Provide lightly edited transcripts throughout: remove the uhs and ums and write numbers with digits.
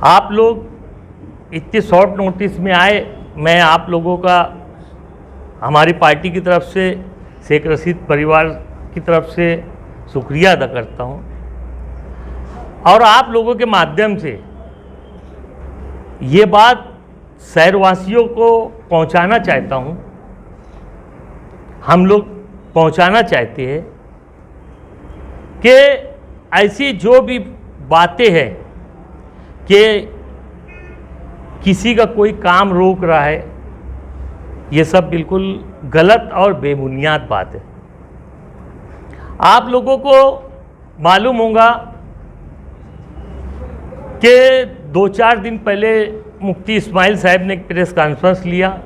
आप लोग इतने शॉर्ट नोटिस में आए, मैं आप लोगों का हमारी पार्टी की तरफ से, शेख रशीद परिवार की तरफ से शुक्रिया अदा करता हूं और आप लोगों के माध्यम से ये बात शहरवासियों को पहुंचाना चाहता हूं। हम लोग पहुंचाना चाहते हैं कि ऐसी जो भी बातें हैं कि किसी का कोई काम रोक रहा है, ये सब बिल्कुल गलत और बेबुनियाद बात है। आप लोगों को मालूम होगा कि 2-4 दिन पहले मुफ्ती इस्माइल साहब ने एक प्रेस कॉन्फ्रेंस लिया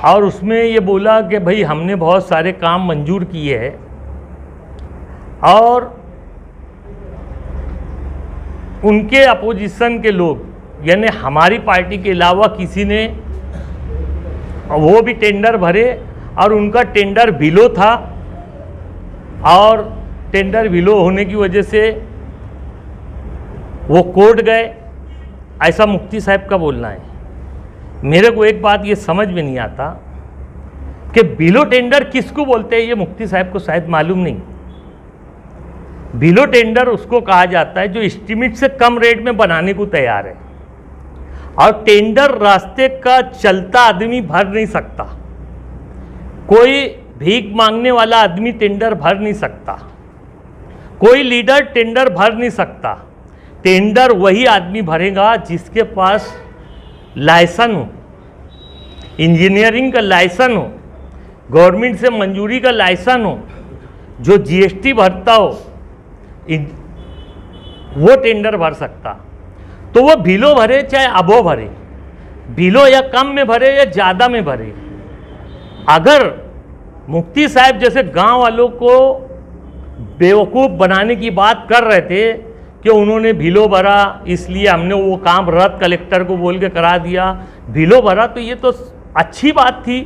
और उसमें ये बोला कि भाई हमने बहुत सारे काम मंजूर किए हैं और उनके अपोजिशन के लोग यानी हमारी पार्टी के अलावा किसी ने वो भी टेंडर भरे और उनका टेंडर बिलो था और टेंडर बिलो होने की वजह से वो कोर्ट गए, ऐसा मुफ्ती साहब का बोलना है। मेरे को एक बात ये समझ में नहीं आता कि बिलो टेंडर किसको बोलते हैं, ये मुफ्ती साहब को शायद मालूम नहीं। बिलो टेंडर उसको कहा जाता है जो एस्टीमेट से कम रेट में बनाने को तैयार है और टेंडर रास्ते का चलता आदमी भर नहीं सकता, कोई भीख मांगने वाला आदमी टेंडर भर नहीं सकता, कोई लीडर टेंडर भर नहीं सकता। टेंडर वही आदमी भरेगा जिसके पास लाइसेंस हो, इंजीनियरिंग का लाइसेंस हो, गवर्नमेंट से मंजूरी का लाइसेंस हो, जो जीएसटी भरता हो, वो टेंडर भर सकता। तो वो बिलो भरे चाहे अबो भरे, बिलो या कम में भरे या ज़्यादा में भरे। अगर मुफ्ती साहब जैसे गांव वालों को बेवकूफ़ बनाने की बात कर रहे थे कि उन्होंने बिलो भरा इसलिए हमने वो काम रद्द कलेक्टर को बोल के करा दिया, बिलो भरा, तो ये तो अच्छी बात थी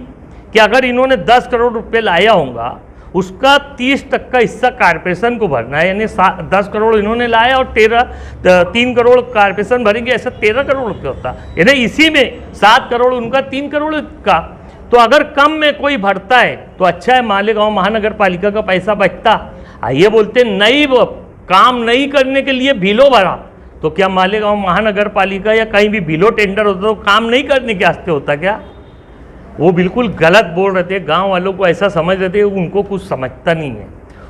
कि अगर इन्होंने 10 करोड़ रुपए लाया होगा उसका 30% का हिस्सा कारपोरेशन को भरना है, यानी 10 करोड़ इन्होंने लाया और 3 करोड़ कारपोरेशन भरेंगे, ऐसा 13 करोड़ रुपये होता, यानी इसी में 7 करोड़ उनका, 3 करोड़ का। तो अगर कम में कोई भरता है तो अच्छा है, मालेगांव महानगर पालिका का पैसा बचता। आइए बोलते नहीं, वो काम नहीं करने के लिए बिलो भरा, तो क्या मालेगांव महानगर पालिका या कहीं भी बिलो टेंडर होता तो काम नहीं करने के वास्ते होता क्या? वो बिल्कुल गलत बोल रहे थे, गांव वालों को ऐसा समझ रहे थे, उनको कुछ समझता नहीं है।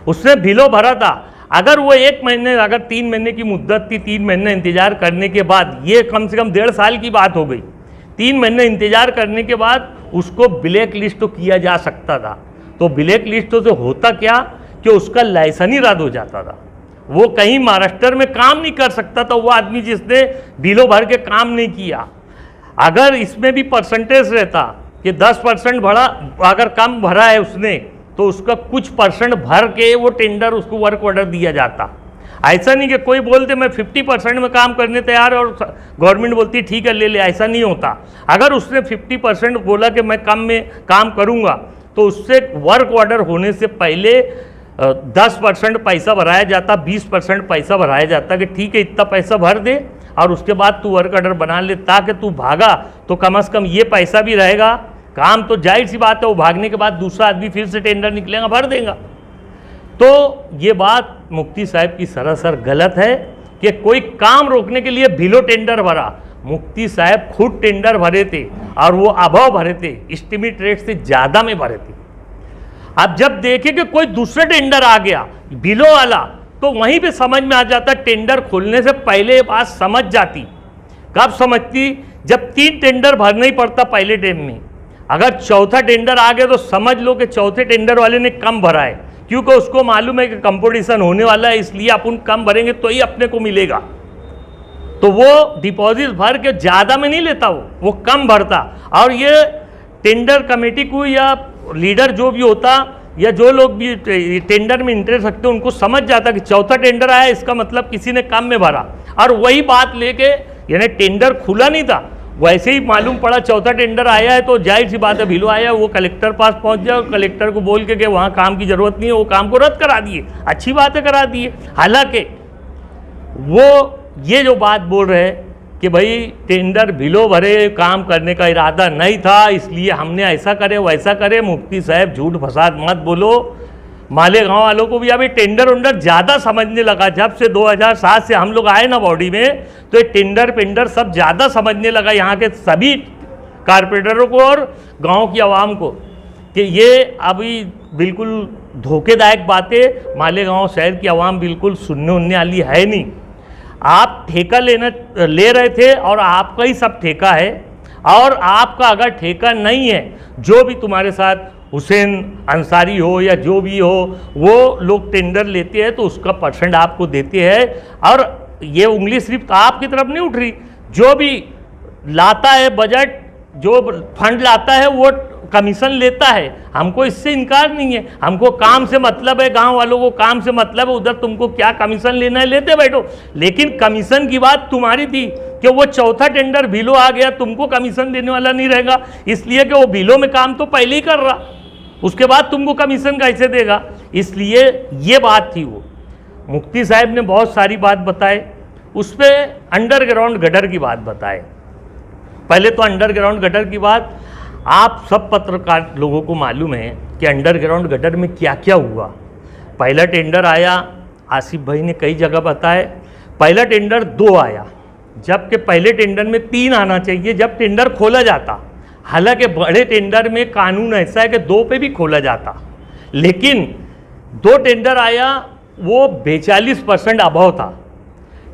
उसने बिलो भरा था, अगर वो 1 महीने, अगर 3 महीने की मुद्दत थी, 3 महीने इंतजार करने के बाद, ये कम से कम 1.5 साल की बात हो गई, 3 महीने इंतजार करने के बाद उसको ब्लैक लिस्ट तो किया जा सकता था। तो ब्लैक लिस्ट से होता क्या कि उसका लाइसेंस ही रद्द हो जाता था, वो कहीं महाराष्ट्र में काम नहीं कर सकता था वो आदमी जिसने बिलो भर के काम नहीं किया। अगर इसमें भी परसेंटेज रहता कि 10% भरा, अगर कम भरा है उसने तो उसका कुछ परसेंट भर के वो टेंडर उसको वर्क ऑर्डर दिया जाता। ऐसा नहीं कि कोई बोलते मैं 50% में काम करने तैयार और गवर्नमेंट बोलती ठीक है ले ले, ऐसा नहीं होता। अगर उसने 50% बोला कि मैं कम में काम करूँगा तो उससे वर्क ऑर्डर होने से पहले 10% पैसा भराया जाता, 20% पैसा भराया जाता कि ठीक है इतना पैसा भर दे और उसके बाद तू वर्क ऑर्डर बना ले, ताकि तू भागा तो कम से कम ये पैसा भी रहेगा। काम तो जाहिर सी बात है, वो भागने के बाद दूसरा आदमी फिर से टेंडर निकलेगा, भर देगा। तो ये बात मुफ्ती साहब की सरासर गलत है कि कोई काम रोकने के लिए बिलो टेंडर भरा। मुफ्ती साहब खुद टेंडर भरे थे और वो अभाव भरे थे, एस्टीमेट रेट से ज़्यादा में भरे थे। अब जब देखें कि कोई दूसरा टेंडर आ गया बिलो वाला, तो वहीं पे समझ में आ जाता, टेंडर खोलने से पहले बात समझ जाती। कब समझती? जब 3 टेंडर भरना ही पड़ता पहले टाइम में। अगर चौथा टेंडर आ गया तो समझ लो कि चौथे टेंडर वाले ने कम भरा है, क्योंकि उसको मालूम है कि कंपटीशन होने वाला है, इसलिए अपन कम भरेंगे तो ही अपने को मिलेगा। तो वो डिपॉजिट भर के ज़्यादा में नहीं लेता, वो कम भरता। और ये टेंडर कमेटी को या लीडर जो भी होता या जो लोग भी टेंडर में इंटरेस्ट रखते उनको समझ जाता कि चौथा टेंडर आया, इसका मतलब किसी ने कम में भरा, और वही बात लेके, यानी टेंडर खुला नहीं था, वैसे ही मालूम पड़ा चौथा टेंडर आया है तो जाहिर सी बात है बिलो आया, वो कलेक्टर पास पहुंच जाए और कलेक्टर को बोल के वहाँ काम की ज़रूरत नहीं है, वो काम को रद्द करा दिए। अच्छी बात है, करा दिए। हालांकि वो ये जो बात बोल रहे हैं कि भाई टेंडर भीलो भरे काम करने का इरादा नहीं था, इसलिए हमने ऐसा करे वैसा करे। मुफ्ती साहब झूठ फसाद मत बोलो। मालेगांव वालों को भी अभी टेंडर वेंडर ज़्यादा समझने लगा। जब से 2007 से हम लोग आए ना बॉडी में, तो ये टेंडर पेंडर सब ज़्यादा समझने लगा यहाँ के सभी कारपोरेटरों को और गांव की आवाम को, कि ये अभी बिल्कुल धोखेदायक बातें मालेगांव शहर की आवाम बिल्कुल सुनने उनने वाली है नहीं। आप ठेका ले रहे थे और आपका ही सब ठेका है, और आपका अगर ठेका नहीं है, जो भी तुम्हारे साथ हुसैन अंसारी हो या जो भी हो, वो लोग टेंडर लेते हैं तो उसका परसेंट आपको देते हैं। और ये उंगली सिर्फ आपकी तरफ नहीं उठ रही, जो भी लाता है बजट, जो फंड लाता है वो कमीशन लेता है। हमको इससे इनकार नहीं है, हमको काम से मतलब है, गांव वालों को काम से मतलब है। उधर तुमको क्या कमीशन लेना है लेते बैठो, लेकिन कमीशन की बात तुम्हारी थी कि वो चौथा टेंडर भीलो आ गया, तुमको कमीशन देने वाला नहीं रहेगा, इसलिए कि वो भीलो में काम तो पहले ही कर रहा, उसके बाद तुमको कमीशन कैसे देगा। इसलिए ये बात थी। वो मुफ्ती साहब ने बहुत सारी बात बताए, उस पर अंडरग्राउंड गटर की बात बताए। पहले तो अंडरग्राउंड गटर की बात, आप सब पत्रकार लोगों को मालूम है कि अंडरग्राउंड गटर में क्या क्या हुआ। पहला टेंडर आया, आसिफ भाई ने कई जगह बताया, पहला टेंडर 2 आया, जबकि पहले टेंडर में 3 आना चाहिए जब टेंडर खोला जाता। हालांकि बड़े टेंडर में कानून ऐसा है कि 2 पे भी खोला जाता, लेकिन 2 टेंडर आया, वो 42% अभाव था।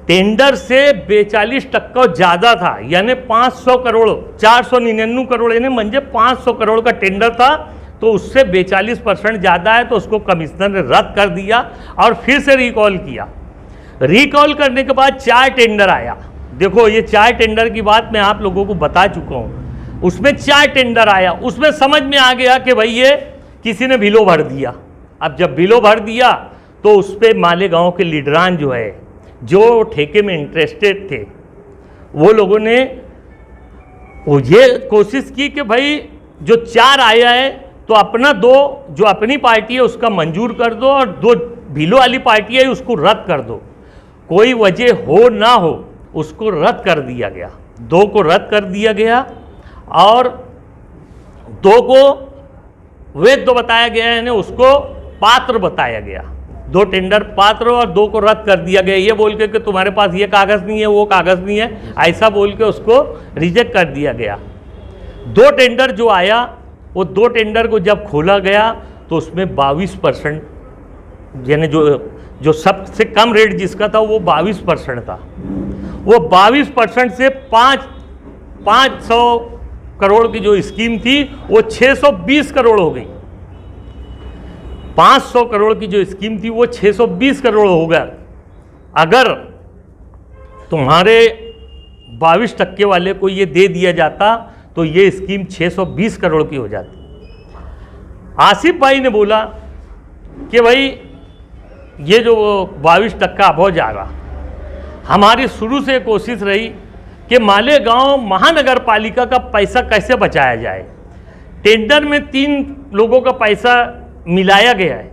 टेंडर से 42% ज़्यादा था, यानी 500 करोड़ 499 करोड़ यानी म्हणजे 500 करोड़ का टेंडर था, तो उससे 42% ज़्यादा है, तो उसको कमिश्नर ने रद्द कर दिया और फिर से रिकॉल किया। रिकॉल करने के बाद 4 टेंडर आया। देखो, ये 4 टेंडर की बात मैं आप लोगों को बता चुका हूँ। उसमें 4 टेंडर आया, उसमें समझ में आ गया कि भाई ये किसी ने बिलो भर दिया। अब जब बिलो भर दिया तो उस पर मालेगांव के लीडरान जो है, जो ठेके में इंटरेस्टेड थे, वो लोगों ने वो ये कोशिश की कि भाई जो 4 आया है तो अपना 2 जो अपनी पार्टी है उसका मंजूर कर दो, और 2 भीलो वाली पार्टी है उसको रद्द कर दो। कोई वजह हो ना हो उसको रद्द कर दिया गया, 2 को रद्द कर दिया गया और 2 को वैध बताया गया, यानी उसको पात्र बताया गया। 2 टेंडर पात्र और 2 को रद्द कर दिया गया, ये बोल के कि तुम्हारे पास ये कागज़ नहीं है, वो कागज़ नहीं है, ऐसा बोल के उसको रिजेक्ट कर दिया गया। 2 टेंडर जो आया, वो 2 टेंडर को जब खोला गया तो उसमें 22%, यानी जो सबसे कम रेट जिसका था वो 22% था। वो 22% से 500 करोड़ की जो स्कीम थी वो 620 करोड़ हो गई। 500 करोड़ की जो स्कीम थी वो 620 करोड़ हो गया। अगर तुम्हारे 22% वाले को ये दे दिया जाता तो ये स्कीम 620 करोड़ की हो जाती। आसिफ भाई ने बोला कि भाई ये जो 22% अभाव जा रहा, हमारी शुरू से कोशिश रही कि मालेगांव महानगर पालिका का पैसा कैसे बचाया जाए। टेंडर में 3 लोगों का पैसा मिलाया गया है,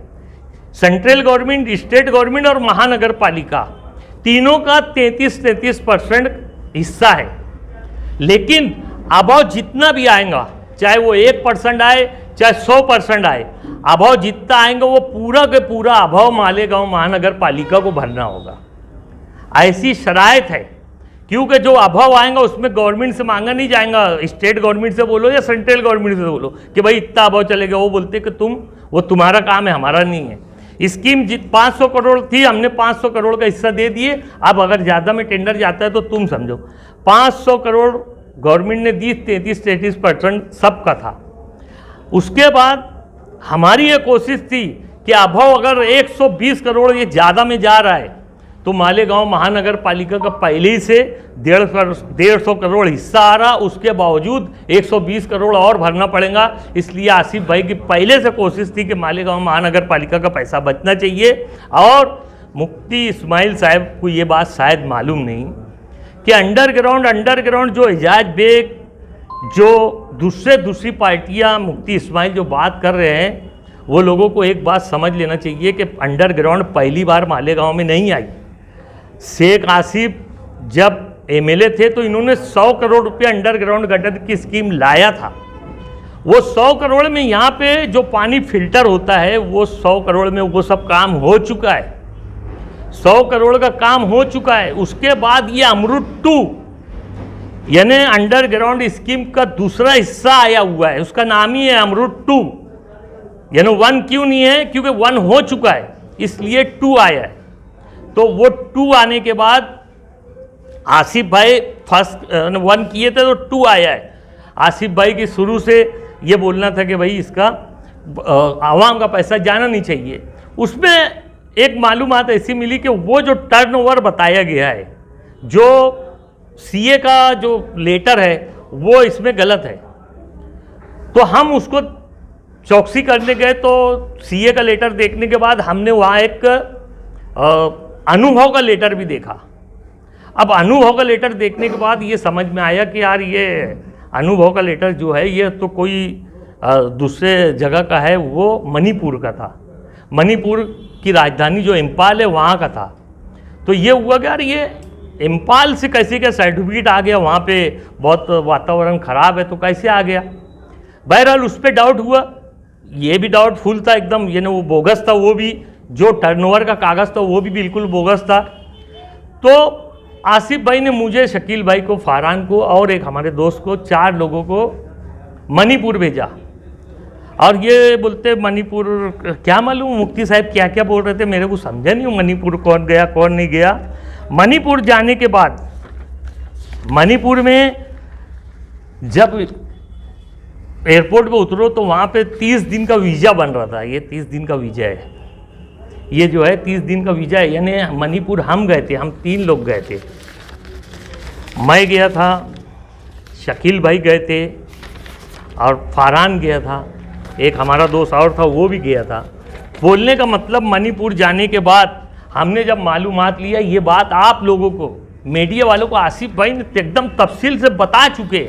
सेंट्रल गवर्नमेंट, स्टेट गवर्नमेंट और महानगर पालिका, तीनों का 33% हिस्सा है। लेकिन अभाव जितना भी आएगा, चाहे वो 1% आए चाहे 100% आए, अभाव जितना आएगा वो पूरा के पूरा अभाव मालेगांव महानगर पालिका को भरना होगा। ऐसी शराइत है, क्योंकि जो अभाव आएगा उसमें गवर्नमेंट से मांगा नहीं जाएगा। स्टेट गवर्नमेंट से बोलो या सेंट्रल गवर्नमेंट से बोलो कि भाई इतना अभाव चलेगा, वो बोलते कि वो तुम्हारा काम है, हमारा नहीं है। स्कीम 500 करोड़ थी, हमने 500 करोड़ का हिस्सा दे दिए। अब अगर ज़्यादा में टेंडर जाता है तो तुम समझो 500 करोड़ गवर्नमेंट ने दी, 33% सबका था। उसके बाद हमारी ये कोशिश थी कि अभाव अगर 120 करोड़ ये ज़्यादा में जा रहा है तो मालेगांव महानगर पालिका का पहले ही से 150 करोड़ हिस्सा आ रहा, उसके बावजूद 120 करोड़ और भरना पड़ेगा। इसलिए आसिफ भाई की पहले से कोशिश थी कि मालेगांव महानगर पालिका का पैसा बचना चाहिए। और मुफ्ती इस्माइल साहब को ये बात शायद मालूम नहीं कि अंडरग्राउंड जो एजाज बेग, जो दूसरी पार्टियां, मुफ्ती इस्माइल जो बात कर रहे हैं, वो लोगों को एक बात समझ लेना चाहिए कि अंडरग्राउंड पहली बार मालेगांव में नहीं आई। शेख आसिफ जब एमएलए थे तो इन्होंने 100 करोड़ रुपया अंडरग्राउंड गटर की स्कीम लाया था। वो 100 करोड़ में यहाँ पे जो पानी फिल्टर होता है वो 100 करोड़ में वो सब काम हो चुका है, 100 करोड़ का काम हो चुका है। उसके बाद ये अमृत 2 यानी अंडरग्राउंड स्कीम का दूसरा हिस्सा आया हुआ है, उसका नाम ही है अमृत 2। यानी 1 क्यों नहीं है, क्योंकि 1 हो चुका है इसलिए 2 आया है। तो वो 2 आने के बाद आसिफ भाई फर्स्ट 1 किए थे तो 2 आया है। आसिफ भाई की शुरू से ये बोलना था कि भाई इसका आवाम का पैसा जाना नहीं चाहिए। उसमें एक मालूमात ऐसी मिली कि वो जो टर्नओवर बताया गया है, जो सीए का जो लेटर है वो इसमें गलत है। तो हम उसको चौकसी करने गए तो सीए का लेटर देखने के बाद हमने वहाँ एक अनुभव का लेटर भी देखा। अब अनुभव का लेटर देखने के बाद ये समझ में आया कि यार ये अनुभव का लेटर जो है ये तो कोई दूसरे जगह का है, वो मणिपुर का था। मणिपुर की राजधानी जो इम्फाल है वहाँ का था। तो ये हुआ कि यार ये इम्फाल से कैसे क्या सर्टिफिकेट आ गया, वहाँ पे बहुत वातावरण ख़राब है तो कैसे आ गया। बहरहाल उस पर डाउट हुआ, ये भी डाउटफुल था एकदम, यानी वो बोगस था, वो भी जो टर्नओवर का कागज़ था वो भी बिल्कुल बोगस था। तो आसिफ भाई ने मुझे, शकील भाई को, फरहान को और एक हमारे दोस्त को, 4 लोगों को मणिपुर भेजा। और ये बोलते मणिपुर क्या मालूम मुफ्ती साहब क्या क्या बोल रहे थे, मेरे को समझा नहीं मणिपुर कौन गया कौन नहीं गया। मणिपुर जाने के बाद मणिपुर में जब एयरपोर्ट पे उतरो तो वहाँ पे 30 दिन का वीज़ा बन रहा था। ये 30 दिन का वीज़ा है, ये जो है 30 दिन का वीज़ा है। यानी मणिपुर हम गए थे, हम 3 लोग गए थे। मैं गया था, शकील भाई गए थे और फरहान गया था, एक हमारा दोस्त और था वो भी गया था। बोलने का मतलब मणिपुर जाने के बाद हमने जब मालूमात लिया, ये बात आप लोगों को, मीडिया वालों को आसिफ भाई ने एकदम तफसील से बता चुके,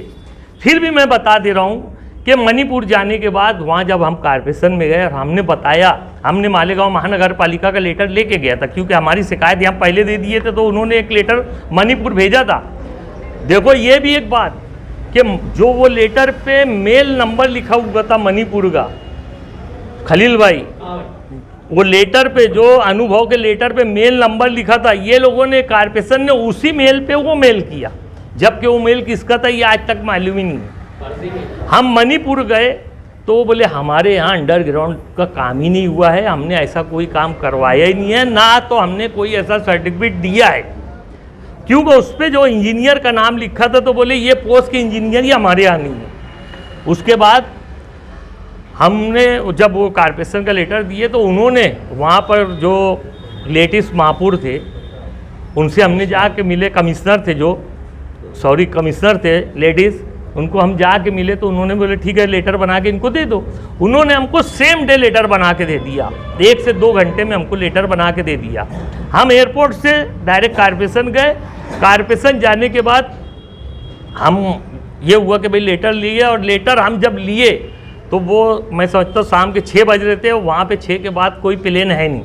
फिर भी मैं बता दे रहा हूँ कि मणिपुर जाने के बाद वहाँ जब हम कॉर्पोरेशन में गए और हमने बताया, हमने मालेगांव महानगर पालिका का लेटर लेके गया था, क्योंकि हमारी शिकायत यहाँ पहले दे दिए थे तो उन्होंने एक लेटर मणिपुर भेजा था। देखो ये भी एक बात कि जो वो लेटर पे मेल नंबर लिखा हुआ था मणिपुर का, खलील भाई, वो लेटर पे जो अनुभव के लेटर पे मेल नंबर लिखा था, ये लोगों ने कॉर्पोरेशन ने उसी मेल पे वो मेल किया, जबकि वो मेल किसका था ये आज तक मालूम ही नहीं है। हम मणिपुर गए तो वो बोले हमारे यहाँ अंडरग्राउंड का काम ही नहीं हुआ है, हमने ऐसा कोई काम करवाया ही नहीं है, ना तो हमने कोई ऐसा सर्टिफिकेट दिया है। क्योंकि उस पर जो इंजीनियर का नाम लिखा था तो बोले ये पोस्ट के इंजीनियर ही हमारे यहाँ नहीं है। उसके बाद हमने जब वो कॉर्पोरेशन का लेटर दिए तो उन्होंने वहाँ पर जो लेटेस्ट महापौर थे उनसे हमने जाके मिले, कमिश्नर थे जो, सॉरी कमिश्नर थे लेडीज़, उनको हम जाके मिले तो उन्होंने बोले ठीक है लेटर बना के इनको दे दो। उन्होंने हमको सेम डे लेटर बना के दे दिया, 1 से 2 घंटे में हमको लेटर बना के दे दिया। हम एयरपोर्ट से डायरेक्ट कॉर्पोरेशन गए। कॉर्पोरेशन जाने के बाद हम ये हुआ कि भाई लेटर लिए, और लेटर हम जब लिए तो वो मैं समझता हूँ शाम के 6 बज रहे थे, वहाँ पे 6 के बाद कोई प्लेन है नहीं,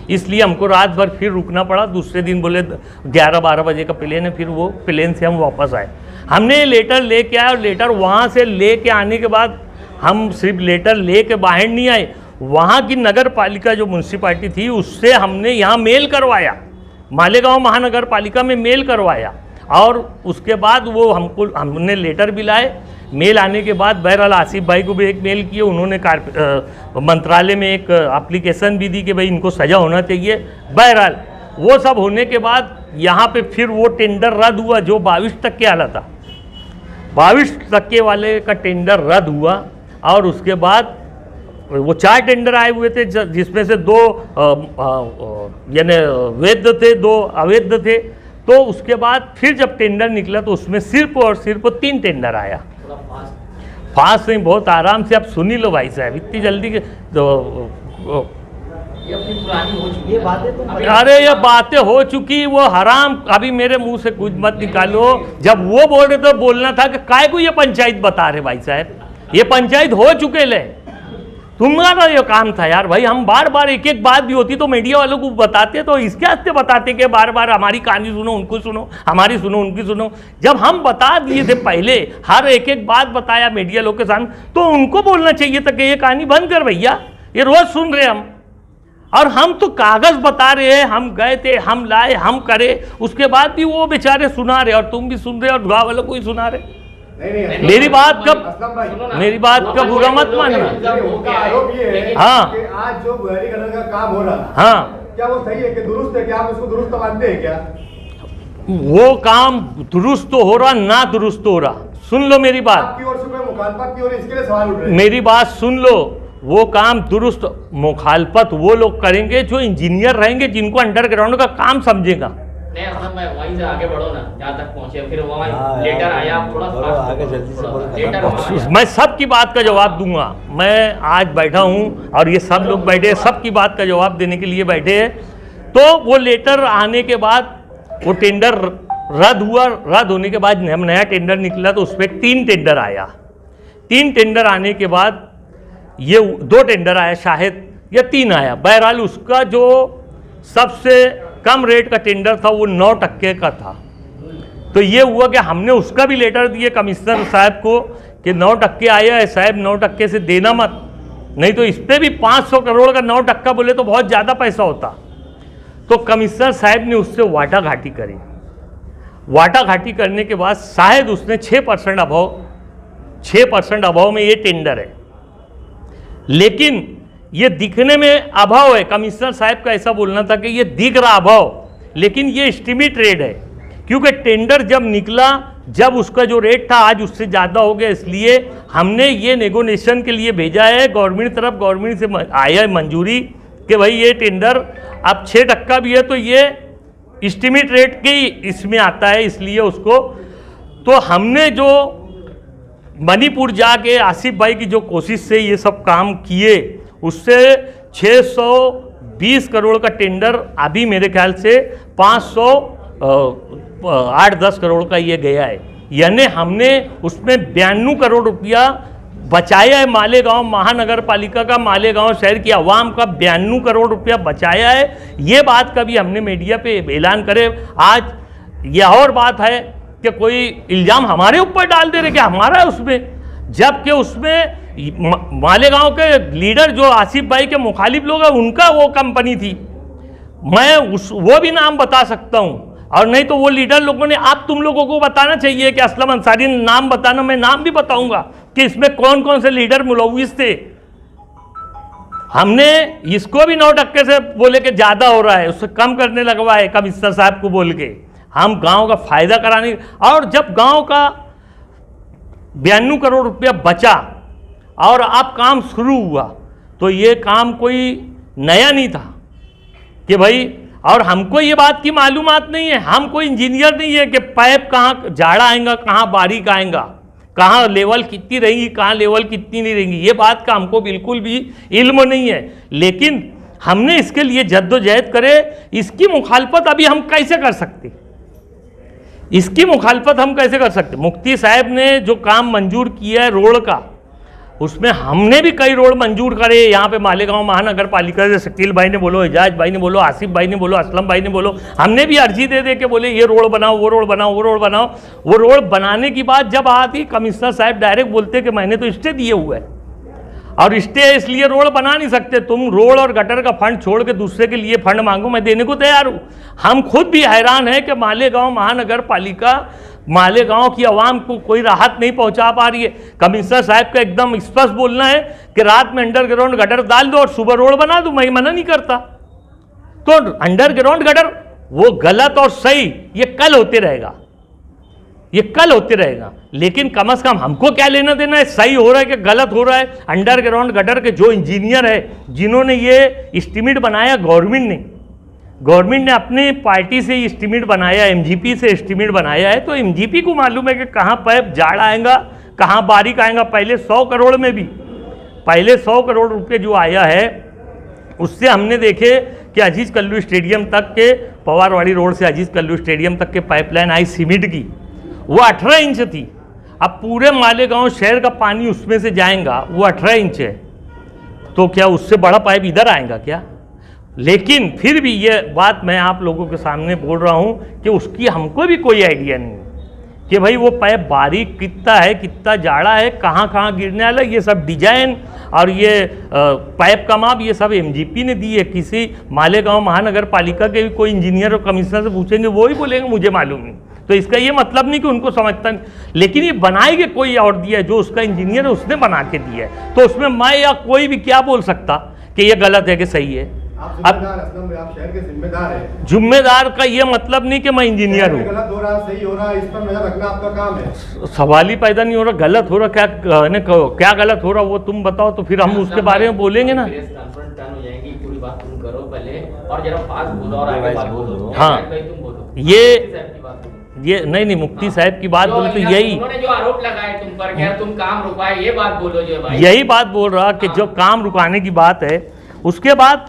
इसलिए हमको रात भर फिर रुकना पड़ा। दूसरे दिन बोले 11-12 बजे का प्लेन है, फिर वो प्लेन से हम वापस आए। हमने लेटर लेके आए और लेटर वहाँ से लेके आने के बाद हम सिर्फ लेटर लेके बाहर नहीं आए, वहाँ की नगर पालिका जो म्यूनसिपालिटी थी उससे हमने यहाँ मेल करवाया, मालेगांव महानगर पालिका में मेल करवाया, और उसके बाद वो हमने लेटर भी लाए। मेल आने के बाद बहरहाल आसिफ भाई को भी एक मेल किए, उन्होंने मंत्रालय में एक एप्लीकेशन भी दी कि भाई इनको सज़ा होना चाहिए। बहरहाल वो सब होने के बाद यहाँ पे फिर वो टेंडर रद्द हुआ जो 22 टक्के वाला था, 22 टक्के वाले का टेंडर रद्द हुआ। और उसके बाद वो 4 टेंडर आए हुए थे जिसमें से 2 यानी वैध थे, 2 अवैध थे। तो उसके बाद फिर जब टेंडर निकला तो उसमें सिर्फ और सिर्फ 3 टेंडर आया। फास्ट नहीं, बहुत आराम से आप सुन ही लो भाई साहब, इतनी जल्दी के तो ये बातें तो अरे ये बातें हो चुकी, वो हराम अभी मेरे मुंह से कुछ मत निकालो। जब वो बोल रहे तो बोलना था कि काय को ये पंचायत बता रहे भाई साहब, ये पंचायत हो चुके ले, तुम्हारा ये काम था यार भाई। हम बार बार एक एक बात भी होती तो मीडिया वालों को बताते, तो इसके हस्ते बताते कि बार बार हमारी कहानी सुनो, उनको सुनो, हमारी सुनो, उनकी सुनो। जब हम बता दिए थे पहले, हर एक एक बात बताया मीडिया लोग के सामने, तो उनको बोलना चाहिए था कि ये कहानी बंद कर भैया, ये रोज सुन रहे हम। और हम तो कागज बता रहे हैं, हम गए थे, हम लाए, हम करे, उसके बाद भी वो बेचारे सुना रहे, और तुम भी सुन रहे और गाँव वालों को ही सुना रहे। नहीं, मेरी बात कब बुरा मत मानना। आरोप ये है हाँ। कि आज जो बुहारीकरण का काम हो रहा है, हाँ, क्या वो सही है कि दुरुस्त है? क्या आप उसको दुरुस्त मानते हैं क्या? वो काम दुरुस्त तो हो रहा, ना दुरुस्त हो रहा। सुन लो मेरी बात, आपकी ओर से कोई मुखालफत की ओर इसके लिए सवाल उठ रहे हैं। मेरी बात सुन लो। वो काम दुरुस्त, मुखालफत वो लोग करेंगे जो इंजीनियर रहेंगे, जिनको अंडरग्राउंड का काम समझेगा। नहीं, असलम भाई वहीं से आगे बढ़ो ना, जहाँ तक पहुंचे। फिर वहाँ लेटर आया, आप थोड़ा आगे जल्दी से बोलो। लेटर मैं सबकी बात का जवाब दूंगा। मैं आज बैठा हूं और ये सब लोग बैठे हैं, सबकी बात का जवाब देने के लिए बैठे हैं। तो वो लेटर आने के बाद वो टेंडर रद्द हुआ। रद्द होने के बाद नया टेंडर निकला, तो उस पर 3 टेंडर आया। 3 टेंडर आने के बाद ये 2 टेंडर आया शायद, या 3 आया। बहरहाल उसका जो सबसे कम रेट का टेंडर था वो 9% का था। तो ये हुआ कि हमने उसका भी लेटर दिए कमिश्नर साहब को कि 9% आया है साहब, 9% से देना मत, नहीं तो इस पर भी 500 करोड़ का 9% बोले तो बहुत ज़्यादा पैसा होता। तो कमिश्नर साहब ने उससे वाटाघाटी करी। वाटाघाटी करने के बाद शायद उसने 6% अभाव में ये टेंडर है। लेकिन ये दिखने में अभाव है, कमिश्नर साहब का ऐसा बोलना था कि ये दिख रहा अभाव, लेकिन ये एस्टिमेट रेट है। क्योंकि टेंडर जब निकला, जब उसका जो रेट था आज उससे ज़्यादा हो गया, इसलिए हमने ये नेगोशिएशन के लिए भेजा है गवर्नमेंट तरफ। गवर्नमेंट से आया है मंजूरी कि भाई ये टेंडर अब 6% भी है तो ये एस्टिमेट रेट के ही इसमें आता है, इसलिए उसको। तो हमने जो मणिपुर जाके आसिफ भाई की जो कोशिश से ये सब काम किए, उससे 620 करोड़ का टेंडर अभी मेरे ख्याल से 8-10 करोड़ का ये गया है। यानी हमने उसमें 92 करोड़ रुपया बचाया है। मालेगांव महानगर पालिका का, मालेगांव शहर की आवाम का 92 करोड़ रुपया बचाया है। ये बात कभी हमने मीडिया पे ऐलान करे। आज यह और बात है कि कोई इल्ज़ाम हमारे ऊपर डाल दे रहे कि हमारा है उसमें, जबकि उसमें मालेगांव के लीडर जो आसिफ भाई के मुखालिफ लोग हैं, उनका वो कंपनी थी। मैं वो भी नाम बता सकता हूँ, और नहीं तो वो लीडर लोगों ने, आप तुम लोगों को बताना चाहिए कि असलम अंसारी ने नाम बताना, मैं नाम भी बताऊंगा कि इसमें कौन कौन से लीडर मुलव्विस थे। हमने इसको भी 9% से बोले कि ज़्यादा हो रहा है, उससे कम करने लगवा है कमिश्नर साहब को बोल के। हम गांव का फायदा कराने, और जब गांव का 92 करोड़ रुपया बचा और अब काम शुरू हुआ, तो ये काम कोई नया नहीं था कि भाई, और हमको ये बात की मालूमात नहीं है, हम कोई इंजीनियर नहीं है कि पाइप कहाँ जाड़ा आएगा, कहाँ बारीक आएगा, कहाँ लेवल कितनी रहेंगी, कहाँ लेवल कितनी नहीं रहेंगी, ये बात का हमको बिल्कुल भी इल्म नहीं है। लेकिन हमने इसके लिए जद्दोजहद करे। इसकी मुखालफत अभी हम कैसे कर सकते, इसकी मुखालफत हम कैसे कर सकते? मुफ्ती साहब ने जो काम मंजूर किया है रोड का, उसमें हमने भी कई रोड मंजूर करे। यहाँ पे मालेगांव महानगर पालिका से शकील भाई ने बोलो, एजाज भाई ने बोलो, आसिफ भाई ने बोलो, असलम भाई ने बोलो, हमने भी अर्जी दे दे के बोले ये रोड बनाओ, वो रोड बनाओ, वो रोड बनाओ। वो रोड बनाने की बात जब आती, कमिश्नर साहब डायरेक्ट बोलते कि मैंने तो स्टे दिए हुए है, और स्टे इसलिए रोड बना नहीं सकते, तुम रोड और गटर का फंड छोड़ के दूसरे के लिए फंड मांगो, मैं देने को तैयार हूँ। हम खुद भी हैरान हैं कि मालेगांव महानगर पालिका मालेगांव की आवाम को कोई राहत नहीं पहुंचा पा रही है। कमिश्नर साहब का एकदम स्पष्ट बोलना है कि रात में अंडरग्राउंड गटर डाल दो और सुबह रोड बना दो, मैं मना नहीं करता। तो अंडरग्राउंड गटर वो गलत और सही ये कल होते रहेगा, ये कल होते रहेगा, लेकिन कम से कम हमको क्या लेना देना है, सही हो रहा है कि गलत हो रहा है। अंडरग्राउंड गटर के जो इंजीनियर है, जिन्होंने ये एस्टीमेट बनाया, गवर्नमेंट ने अपने पार्टी से एस्टीमेट बनाया, एमजीपी से एस्टीमेट बनाया है, तो एमजीपी को मालूम है कि कहाँ पाइप जाड़ा आएगा, कहाँ बारीक आएगा। पहले 100 करोड़ में भी, पहले 100 करोड़ रुपये जो आया है, उससे हमने देखे कि अजीज कल्लू स्टेडियम तक के, पवारवाड़ी रोड से अजीज कल्लू स्टेडियम तक के पाइपलाइन आई सीमेंट की, वो 18 इंच थी। अब पूरे मालेगांव शहर का पानी उसमें से जाएगा, वो 18 इंच है। तो क्या उससे बड़ा पाइप इधर आएगा क्या? लेकिन फिर भी ये बात मैं आप लोगों के सामने बोल रहा हूँ कि उसकी हमको भी कोई आइडिया नहीं है कि भाई वो पाइप बारीक कितना है, कितना जाड़ा है, कहाँ कहाँ गिरने वाला, ये सब डिजाइन और ये पाइप का माप ये सब एमजीपी ने दी है। किसी मालेगांव महानगर पालिका के भी कोई इंजीनियर और कमिश्नर से पूछेंगे वो ही बोलेंगे मुझे मालूम नहीं। तो इसका ये मतलब नहीं कि उनको समझता नहीं, लेकिन ये बनाएंगे कोई और दिया है, जो उसका इंजीनियर है उसने बना के दिया है। तो उसमें मैं या कोई भी क्या बोल सकता कि ये गलत है कि सही है? आप शहर के जिम्मेदार हैं। जिम्मेदार का ये मतलब नहीं कि मैं इंजीनियर हूँ। गलत हो रहा सही हो रहा इस पर नजर रखना आपका काम है। सवाल ही पैदा नहीं हो रहा, गलत हो रहा क्या गलत हो रहा वो तुम बताओ, तो फिर हम उसके बारे में बोलेंगे ना। प्रेस कॉन्फ्रेंस टर्न हो जाएगी, पूरी बात तुम करो पहले और जरा फास्ट बोलो और आगे बात बोलो। हाँ, तुम बोलो ये नहीं मुफ्ती साहब की बात बोले तो यही, उन्होंने जो आरोप लगाए तुम पर कि तुम काम रुकवाए, ये बात बोलो जो भाई। यही बात बोल रहा कि जो काम रुकाने की बात है, उसके बाद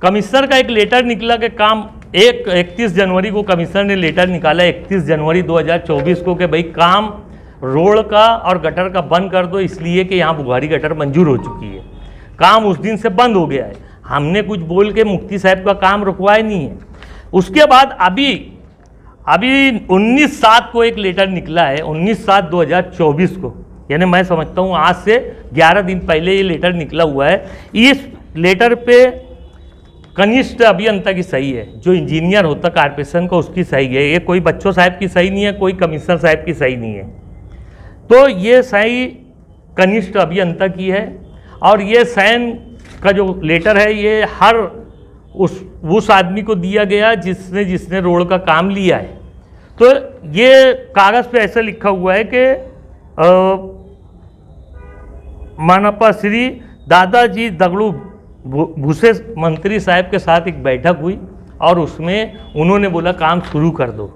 कमिश्नर का एक लेटर निकला कि काम 31 जनवरी को कमिश्नर ने लेटर निकाला 31 जनवरी 2024 को कि भाई काम रोड का और गटर का बंद कर दो, इसलिए कि यहाँ बुघारी गटर मंजूर हो चुकी है। काम उस दिन से बंद हो गया है। हमने कुछ बोल के मुफ्ती साहब का काम रुकवाया नहीं है। उसके बाद अभी 19/7 को एक लेटर निकला है, 19/7/2024 को, यानी मैं समझता हूँ आज से 11 दिन पहले ये लेटर निकला हुआ है। इस लेटर पे कनिष्ठ अभियंता की सही है, जो इंजीनियर होता कारपोरेशन का उसकी सही है। ये कोई बच्चों साहब की सही नहीं है, कोई कमिश्नर साहब की सही नहीं है। तो ये सही कनिष्ठ अभियंता की है। और ये साइन का जो लेटर है ये हर उस आदमी को दिया गया जिसने रोड का काम लिया है। तो ये कागज़ पे ऐसा लिखा हुआ है कि मानपा श्री दादाजी दगड़ू भूसे मंत्री साहब के साथ एक बैठक हुई और उसमें उन्होंने बोला काम शुरू कर दो।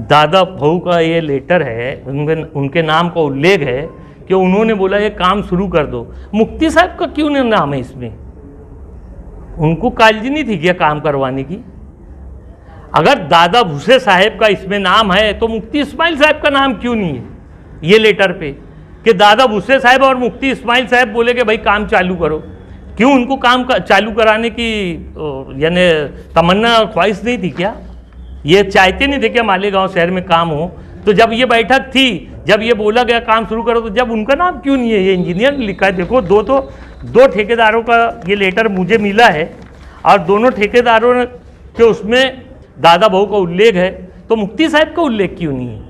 दादा भाऊ का ये लेटर है, उनके नाम का उल्लेख है कि उन्होंने बोला ये काम शुरू कर दो। मुफ्ती साहब का क्यों नहीं नाम है इसमें? उनको कालजी नहीं थी क्या काम करवाने की? अगर दादा भूसे साहब का इसमें नाम है तो मुफ्ती इस्माइल साहब का नाम क्यों नहीं है ये लेटर पे कि दादा भूसे साहब और मुफ्ती इस्माइल साहब बोले कि भाई काम चालू करो? क्यों उनको काम चालू कराने की यानी तमन्ना और ख्वाहिश नहीं थी क्या? ये चाहते नहीं थे कि मालेगांव शहर में काम हो? तो जब ये बैठक थी, जब ये बोला गया काम शुरू करो, तो जब उनका नाम क्यों नहीं है? ये इंजीनियर ने लिखा है। देखो दो ठेकेदारों का ये लेटर मुझे मिला है और दोनों ठेकेदारों के उसमें दादा भाऊ का उल्लेख है, तो मुफ्ती साहब का उल्लेख क्यों नहीं है?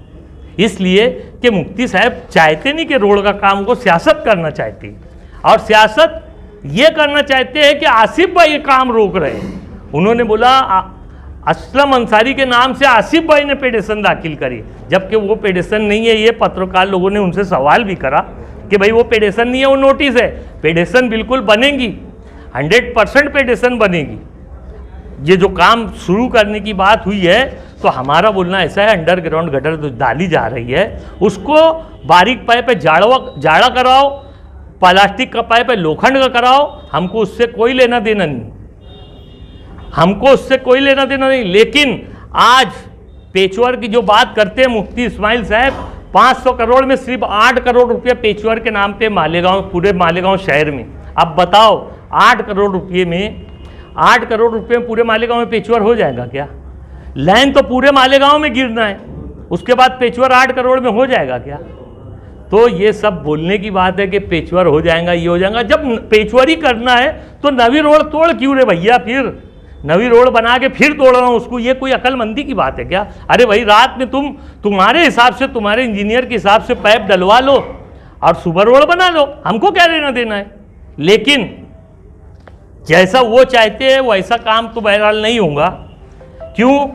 इसलिए कि मुफ्ती साहब चाहते नहीं कि रोड का काम को सियासत करना चाहती, और सियासत ये करना चाहते हैं कि आसिफ भाई ये काम रोक रहे हैं। उन्होंने बोला असलम अंसारी के नाम से आसिफ भाई ने पिटीशन दाखिल करी, जबकि वो पिटीशन नहीं है। ये पत्रकार लोगों ने उनसे सवाल भी करा कि भाई वो पिटीशन नहीं है, वो नोटिस है। पिटीशन बिल्कुल बनेगी, 100% पिटीशन बनेगी। ये जो काम शुरू करने की बात हुई है, तो हमारा बोलना ऐसा है अंडरग्राउंड गटर जो डाली जा रही है उसको बारीक पाइप पे जाड़ा कराओ, प्लास्टिक का पाइप है लोखंड का कराओ, हमको उससे कोई लेना देना नहीं, हमको उससे कोई लेना देना नहीं। लेकिन आज पेचवर की जो बात करते हैं मुफ्ती इस्माइल साहब, 500 करोड़ में सिर्फ 8 करोड़ रुपये पेचवर के नाम पे मालेगांव, पूरे मालेगांव शहर में। अब बताओ 8 करोड़ रुपये में, 8 करोड़ रुपये में पूरे मालेगांव में पेचवर हो जाएगा क्या? लाइन तो पूरे मालेगांव में गिरना है, उसके बाद पेचवर 8 करोड़ में हो जाएगा क्या? तो ये सब बोलने की बात है कि पेचवर हो जाएगा, ये हो जाएगा। जब पेचवर ही करना है तो नवी रोड तोड़ क्यों रे भैया? फिर नवी रोड बना के फिर तोड़ रहा हूँ उसको, ये कोई अक्लमंदी की बात है क्या? अरे भाई रात में तुम्हारे हिसाब से, तुम्हारे इंजीनियर के हिसाब से पाइप डलवा लो और सुबह रोड बना लो, हमको क्या लेना देना है? लेकिन जैसा वो चाहते हैं वैसा काम तो बहरहाल नहीं होगा। क्यों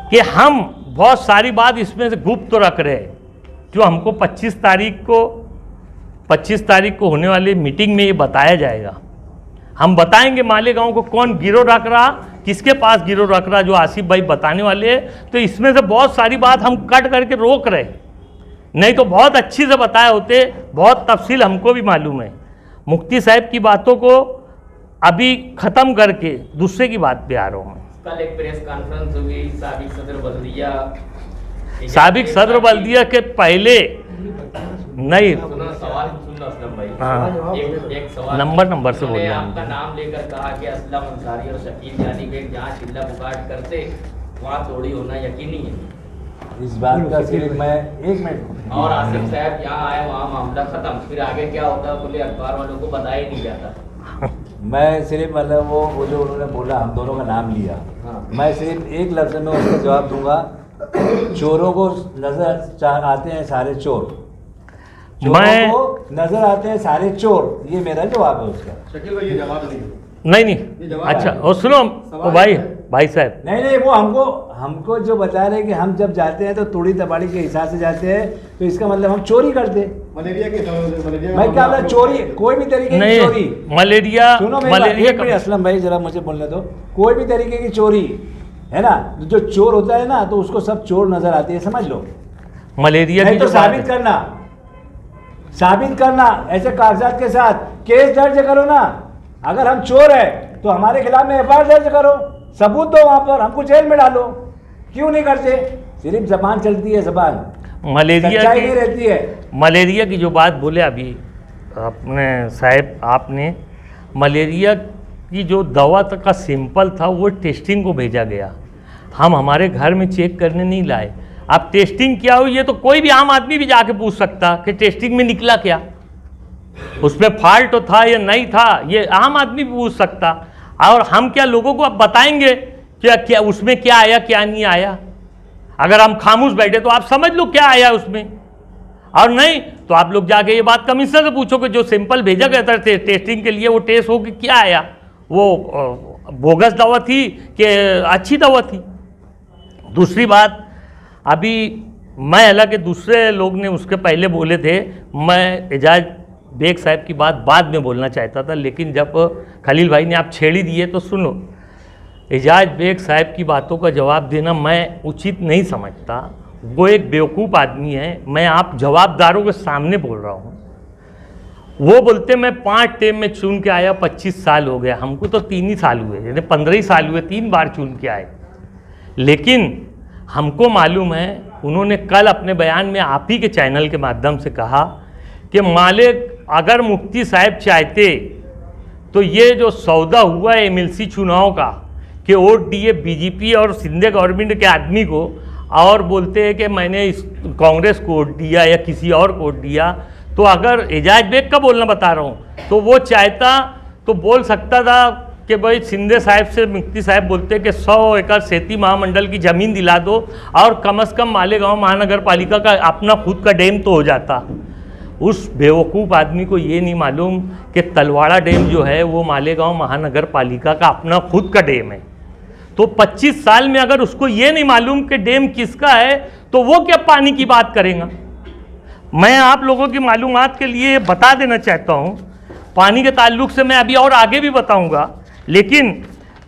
कि हम बहुत सारी बात इसमें से गुप्त तो रख रहे हैं, जो हमको 25 तारीख को होने वाली मीटिंग में ये बताया जाएगा। हम बताएंगे मालेगांव को कौन गिरोह रख रहा, किसके पास गिरोह रख रहा, जो आसिफ भाई बताने वाले हैं। तो इसमें से बहुत सारी बात हम कट करके रोक रहे, नहीं तो बहुत अच्छी से बताए होते, बहुत तफसील हमको भी मालूम है। मुफ्ती साहब की बातों को अभी ख़त्म करके दूसरे की बात पे आ रहा हूँ मैं। कल एक प्रेस कॉन्फ्रेंस हुई, साबिक सदर बल्दिया के पहले नहीं, सवाल सुन लो असलम भाई, हाँ। एक सवाल नंबर से बोल उन्होंने रहे हैं। आपका नाम लेकर कहा कि असलम अंसारी और शकील यानी बेग जहाँ चिल्ला पुकार करते वहाँ चोरी होना यकीनी है। इस बात का सिर्फ मैं 1 मिनट और आसिफ साहब यहाँ आए वहाँ मामला खत्म, फिर आगे क्या होता है बोले अखबार वालों को बताया ही नहीं जाता। मैं सिर्फ मतलब वो जो उन्होंने बोला हम दोनों का नाम लिया, मैं सिर्फ एक लफ्ज़ में उसका जवाब दूंगा, चोरों को नजर आते हैं सारे चोर, चोरों को नजर आते हैं सारे चोर, ये मेरा जवाब है उसका। शकील भाई ये जवाब नहीं नहीं ये जवाब अच्छा है। और सुनो ओ भाई साहब, नहीं वो हमको जो बता रहे हैं कि हम जब जाते हैं तो तोड़ी तबाड़ी के हिसाब से जाते हैं, तो इसका मतलब हम चोरी करते। मलेरिया के मलेरिया मैं क्या बोला, चोरी कोई भी तरीके की चोरी, नहीं मलेरिया सुनो मलेरिया असलम भाई जरा मुझे बोलने दो, कोई भी तरीके की चोरी है ना, जो चोर होता है ना तो उसको सब चोर नजर आती है, समझ लो। मलेरिया नहीं की तो जो बात साबित करना ऐसे कागजात के साथ केस दर्ज करो ना, अगर हम चोर है तो हमारे खिलाफ में एफआईआर दर्ज करो, सबूत दो वहां पर, हमको जेल में डालो, क्यों नहीं करते? सिर्फ जबान चलती है, जबान मलेरिया सच्चाई नहीं रहती है। मलेरिया की जो बात बोले अभी आपने साहब, आपने मलेरिया की जो दवा तक का सैंपल था वो टेस्टिंग को भेजा गया, हम हमारे घर में चेक करने नहीं लाए। अब टेस्टिंग क्या हुई ये तो कोई भी आम आदमी भी जाके पूछ सकता कि टेस्टिंग में निकला क्या, उसमें फॉल्ट था या नहीं था, ये आम आदमी भी पूछ सकता। और हम क्या लोगों को अब बताएंगे क्या उसमें क्या आया क्या नहीं आया? अगर हम खामोश बैठे तो आप समझ लो क्या आया उसमें, और नहीं तो आप लोग जाके ये बात कमिश्नर से पूछो कि जो सैंपल भेजा गया था टेस्टिंग के लिए वो टेस्ट हो कि क्या आया, वो बोगस दवा थी कि अच्छी दवा थी। दूसरी बात, अभी मैं हालांकि दूसरे लोग ने उसके पहले बोले थे, मैं एजाज बेग साहब की बात बाद में बोलना चाहता था, लेकिन जब खलील भाई ने आप छेड़ी दिए तो सुनो, एजाज बेग साहब की बातों का जवाब देना मैं उचित नहीं समझता, वो एक बेवकूफ़ आदमी है, मैं आप जवाबदारों के सामने बोल रहा हूँ। वो बोलते मैं 5 टेम में चुन के आया, 25 साल हो गया, हमको तो 3 ही साल हुए, यानी 15 ही साल हुए, 3 बार चुन के आए। लेकिन हमको मालूम है, उन्होंने कल अपने बयान में आप ही के चैनल के माध्यम से कहा कि मालिक अगर मुफ्ती साहब चाहते तो ये जो सौदा हुआ है एमएलसी चुनाव का कि वोट दिए बीजेपी और सिंधे गवर्नमेंट के आदमी को, और बोलते हैं कि मैंने इस कांग्रेस को वोट दिया या किसी और को वोट दिया, तो अगर एजाज बेग का बोलना बता रहा हूँ, तो वो चाहता तो बोल सकता था कि भाई सिंधे साहब से मुफ्ती साहब बोलते कि 100 एकड़ सेती महामंडल की ज़मीन दिला दो और कम से कम मालेगांव महानगर पालिका का अपना खुद का डैम तो हो जाता। उस बेवकूफ़ आदमी को ये नहीं मालूम कि तलवाड़ा डैम जो है वो मालेगांव महानगर पालिका का अपना खुद का डैम है। तो 25 साल में अगर उसको ये नहीं मालूम कि डैम किसका है तो वो क्या पानी की बात करेगा? मैं आप लोगों की मालूमात के लिए बता देना चाहता हूँ, पानी के ताल्लुक से मैं अभी और आगे भी बताऊँगा, लेकिन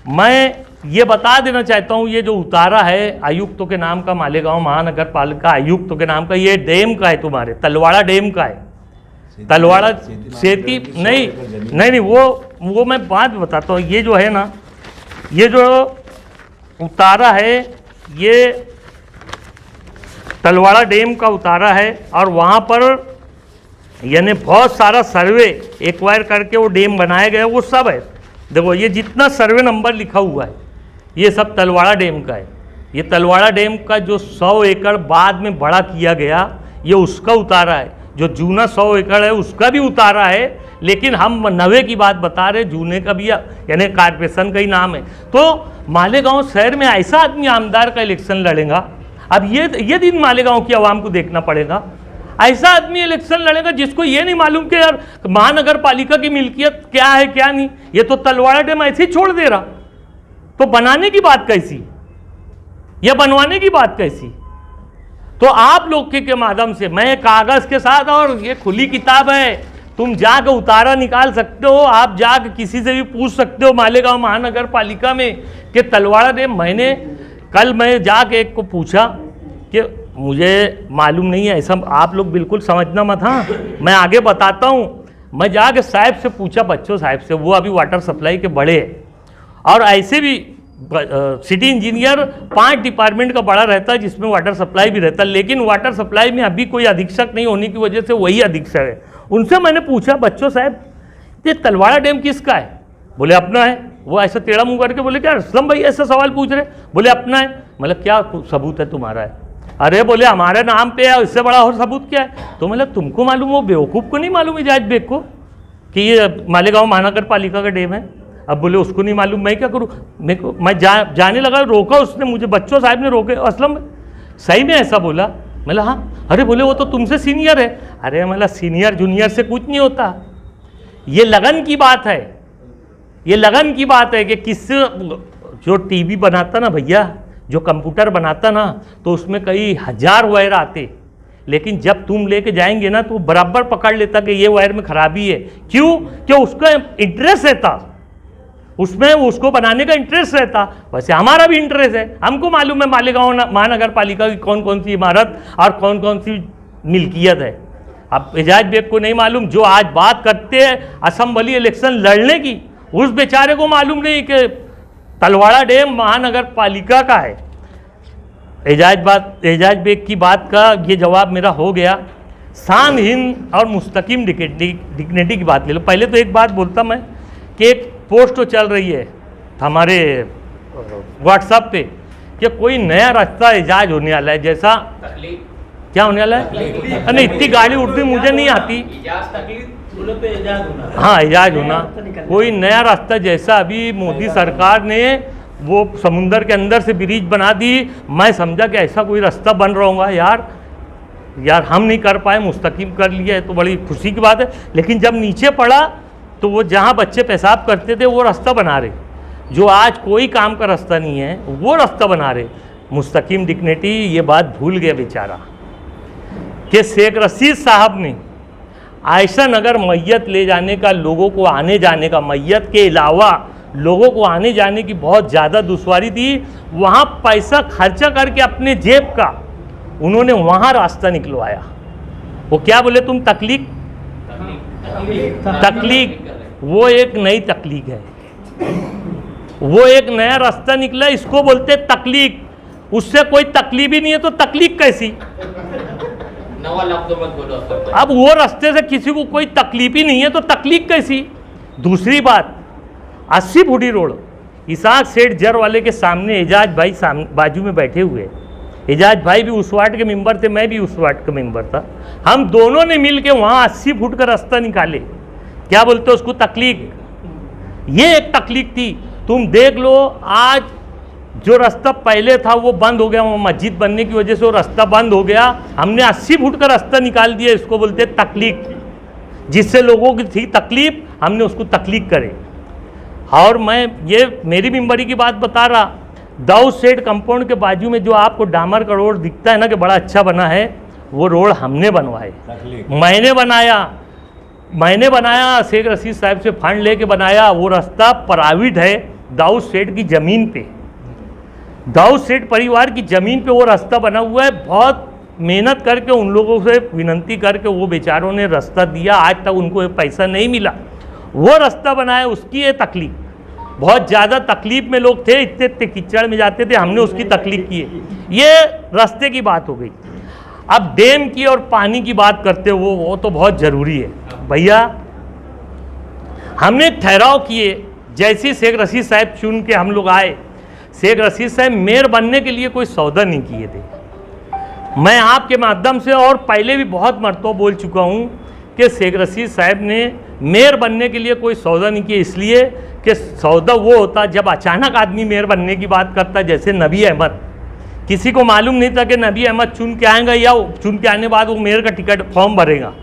मैं ये बता देना चाहता हूँ, ये जो उतारा है आयुक्तों के नाम का, मालेगांव महानगर पालिका आयुक्तों के नाम का, ये डैम का है, तुम्हारे तलवाड़ा डैम का है। तलवाड़ा सेती नहीं, वो मैं बात बताता हूँ। ये जो है ना, ये जो उतारा है ये तलवाड़ा डैम का उतारा है, और वहाँ पर यानी बहुत सारा सर्वे एक्वायर करके वो डैम बनाया गया, वो सब है। देखो ये जितना सर्वे नंबर लिखा हुआ है ये सब तलवाड़ा डैम का है। ये तलवाड़ा डैम का जो 100 एकड़ बाद में बड़ा किया गया ये उसका उतारा है, जो जूना 100 एकड़ है उसका भी उतारा है, लेकिन हम 90 की बात बता रहे, जूने का भी यानी कारपोरेशन का ही नाम है। तो मालेगांव शहर में ऐसा आदमी आमदार का इलेक्शन लड़ेगा, अब ये दिन मालेगांव की आवाम को देखना पड़ेगा। ऐसा आदमी इलेक्शन लड़ेगा जिसको ये नहीं मालूम कि यार महानगर पालिका की मिल्कियत क्या है क्या नहीं, ये तो तलवाड़ा डैम ऐसे ही छोड़ दे रहा, तो बनाने की बात कैसी या बनवाने की बात कैसी? तो आप लोग के माध्यम से मैं कागज के साथ, और ये खुली किताब है, तुम जाकर उतारा निकाल सकते हो, आप जाकर किसी से भी पूछ सकते हो मालेगांव महानगर पालिका में कि तलवाड़ा डैम। कल मैं जाके एक को पूछा कि मुझे मालूम नहीं है, ऐसा आप लोग बिल्कुल समझना मत, हाँ मैं आगे बताता हूँ। मैं जाके साहब से पूछा, बच्चों साहब से, वो अभी वाटर सप्लाई के बड़े हैं, और ऐसे भी सिटी इंजीनियर 5 डिपार्टमेंट का बड़ा रहता है, जिसमें वाटर सप्लाई भी रहता है, लेकिन वाटर सप्लाई में अभी कोई अधीक्षक नहीं होने की वजह से वही अधीक्षक है। उनसे मैंने पूछा, बच्चों साहब ये तलवाड़ा डैम किसका है? बोले अपना है। वो ऐसा टेढ़ा मुंह करके बोले, क्या असलम भाई ऐसा सवाल पूछ रहे? बोले अपना है। मतलब क्या सबूत है तुम्हारा? है अरे बोले हमारे नाम पे है, इससे बड़ा और सबूत क्या है? तो मतलब तुमको मालूम, वो बेवकूफ़ को नहीं मालूम एजाज बेग को कि ये मालेगांव महानगर पालिका का डैम है? अब बोले उसको नहीं मालूम, मैं क्या करूँ? मैं जाने लगा, रोका उसने मुझे, बच्चों साहब ने रोके। असलम सही में ऐसा बोला? मतलब हाँ। अरे बोले वो तो तुमसे सीनियर है। अरे मतलब सीनियर जूनियर से कुछ नहीं होता, ये लगन की बात है। ये लगन की बात है कि किस जो टीवी बनाता ना भैया, जो कंप्यूटर बनाता ना, तो उसमें कई हज़ार वायर आते, लेकिन जब तुम लेके जाएंगे ना तो बराबर पकड़ लेता कि ये वायर में खराबी है। क्यों? कि उसका इंटरेस्ट रहता, उसमें उसको बनाने का इंटरेस्ट रहता। वैसे हमारा भी इंटरेस्ट है, हमको मालूम है मालेगांव महानगर पालिका की कौन कौन सी इमारत और कौन कौन सी मिल्कियत है। अब एजाज बेग को नहीं मालूम, जो आज बात करते हैं असेंबली इलेक्शन लड़ने की, उस बेचारे को मालूम नहीं कि तलवाड़ा डैम महानगर पालिका का है। एजाज बेग की बात का ये जवाब मेरा हो गया। शान हिंद और मुस्तकीम डिग्निटी की बात ले लो। पहले तो एक बात बोलता मैं कि एक पोस्ट तो चल रही है हमारे व्हाट्सएप पे कि कोई नया रास्ता एजाज होने वाला है, जैसा क्या होने वाला है? नहीं, इतनी गाड़ी उड़ती मुझे नहीं आती। हाँ, एजाज होना, कोई नया रास्ता, जैसा अभी मोदी सरकार ने वो समुंदर के अंदर से ब्रिज बना दी, मैं समझा कि ऐसा कोई रास्ता बन रहा होगा। यार हम नहीं कर पाए, मुस्तकीम कर लिया है तो बड़ी खुशी की बात है। लेकिन जब नीचे पड़ा तो वो जहाँ बच्चे पेशाब करते थे वो रास्ता बना रहे, जो आज कोई काम का रास्ता नहीं है वो रास्ता बना रहे। मुस्तकीम डिग्निटी ये बात भूल गया बेचारा कि शेख रशीद साहब ने आयशा नगर मैयत ले जाने का, लोगों को आने जाने का, मैयत के अलावा लोगों को आने जाने की बहुत ज़्यादा दुश्वारी थी। वहाँ पैसा खर्चा करके अपने जेब का उन्होंने वहाँ रास्ता निकलवाया। वो क्या बोले तुम? तकलीक, वो एक नई तकलीक है, वो एक नया रास्ता निकला, इसको बोलते तकलीक। उससे कोई तकलीफ ही नहीं है तो तकलीक कैसी? अब वो रास्ते से किसी को कोई तकलीफ ही नहीं है तो तकलीफ कैसी? दूसरी बात, 80 फुटी रोड, इसाक सेठ जर वाले के सामने एजाज भाई बाजू में बैठे हुए। एजाज भाई भी उस वार्ड के मेंबर थे, मैं भी उस वार्ड का मेंबर था। हम दोनों ने मिल के वहाँ 80 फुट का रास्ता निकाले। क्या बोलते हैं उसको? तकलीफ। ये एक तकलीफ थी। तुम देख लो, आज जो रास्ता पहले था वो बंद हो गया, वो मस्जिद बनने की वजह से वो रास्ता बंद हो गया। हमने 80 फुट का रास्ता निकाल दिया, इसको बोलते हैं तकलीफ। जिससे लोगों की थी तकलीफ, हमने उसको तकलीफ करे। और मैं ये मेरी मेंबरी की बात बता रहा, दाऊद सेठ कंपाउंड के बाजू में जो आपको डामर का रोड दिखता है ना कि बड़ा अच्छा बना है, वो रोड हमने बनवाए, मैंने बनाया, शेख रशीद साहब से फंड लेके बनाया। वो रास्ता प्राइवेट है, दाऊद सेठ की ज़मीन पे, दाऊद सेठ परिवार की ज़मीन पे वो रास्ता बना हुआ है। बहुत मेहनत करके उन लोगों से विनंती करके वो बेचारों ने रास्ता दिया, आज तक उनको पैसा नहीं मिला। वो रास्ता बनाया, उसकी ये तकलीफ, बहुत ज़्यादा तकलीफ में लोग थे, इतने इतने कीचड़ में जाते थे, हमने उसकी तकलीफ की है। ये रास्ते की बात हो गई। अब डैम की और पानी की बात करते हो, वो तो बहुत ज़रूरी है भैया। हमने ठहराव किए, जैसे शेख रशीद साहब चुन के हम लोग आए, शेख रशीद साहब मेयर बनने के लिए कोई सौदा नहीं किए थे। मैं आपके माध्यम से और पहले भी बहुत मरतबा बोल चुका हूँ कि शेख रशीद साहब ने मेयर बनने के लिए कोई सौदा नहीं किया, इसलिए कि सौदा वो होता जब अचानक आदमी मेयर बनने की बात करता, जैसे नबी अहमद। किसी को मालूम नहीं था कि नबी अहमद चुन के आएगा या चुन के आने बाद वो मेयर का टिकट फॉर्म भरेगा।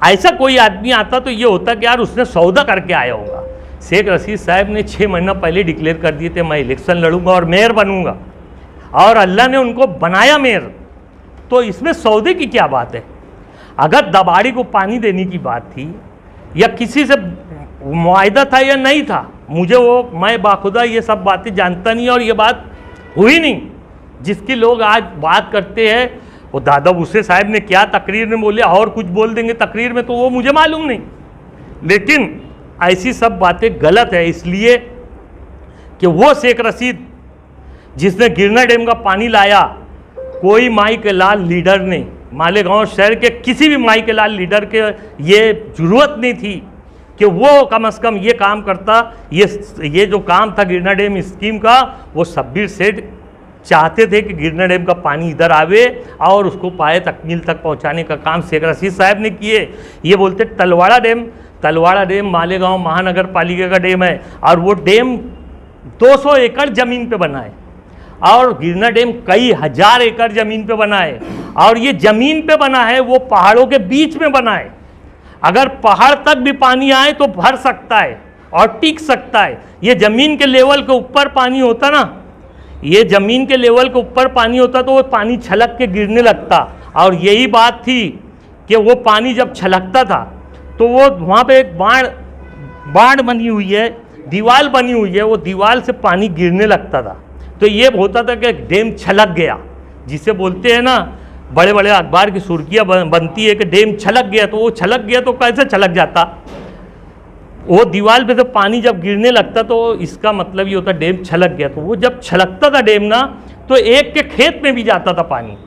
ऐसा कोई आदमी आता तो ये होता कि यार उसने सौदा करके आया होगा। शेख रशीद साहब ने 6 महीना पहले डिक्लेयर कर दिए थे मैं इलेक्शन लड़ूंगा और मेयर बनूंगा, और अल्लाह ने उनको बनाया मेयर। तो इसमें सौदे की क्या बात है? अगर दबाड़ी को पानी देने की बात थी या किसी से मुआहदा था या नहीं था, मुझे मैं बाखुदा ये सब बातें जानता नहीं, और ये बात हुई नहीं जिसकी लोग आज बात करते हैं। वो दादा भूसे साहब ने क्या तकरीर में बोले और कुछ बोल देंगे तकरीर में, तो वो मुझे मालूम नहीं, लेकिन ऐसी सब बातें गलत है। इसलिए कि वो शेख रशीद जिसने गिरना डैम का पानी लाया, कोई माई के लाल लीडर ने, मालेगांव शहर के किसी भी माई के लाल लीडर के ये जरूरत नहीं थी कि वो कम से कम ये काम करता। ये जो काम था गिरना डैम स्कीम का, वो शब्बीर सेठ चाहते थे कि गिरना डैम का पानी इधर आवे और उसको पाए तकमील तक पहुंचाने का काम शेख रशीद साहब ने किए। ये बोलते तलवाड़ा डैम मालेगांव महानगर पालिका का डैम है और वो डैम 200 एकड़ ज़मीन पे बना है और गिरना डैम कई हज़ार एकड़ ज़मीन पे बना है और ये ज़मीन पे बना है, वो पहाड़ों के बीच में बना है। अगर पहाड़ तक भी पानी आए तो भर सकता है और टिक सकता है। ये ज़मीन के लेवल के ऊपर पानी होता ना, ये ज़मीन के लेवल के ऊपर पानी होता तो वो पानी छलक के गिरने लगता। और यही बात थी कि वो पानी जब छलकता था तो वो वहाँ पे एक बाढ़ बनी हुई है, दीवार बनी हुई है, वो दीवार से पानी गिरने लगता था। तो ये होता था कि डैम छलक गया, जिसे बोलते हैं ना, बड़े बड़े अखबार की सुर्खियाँ बनती है कि डैम छलक गया। तो वो छलक गया तो कैसे छलक जाता? वो दीवार पे से पानी जब गिरने लगता तो इसका मतलब ये होता डैम छलक गया। तो वो जब छलकता था डैम ना, तो एक के खेत में भी जाता था पानी।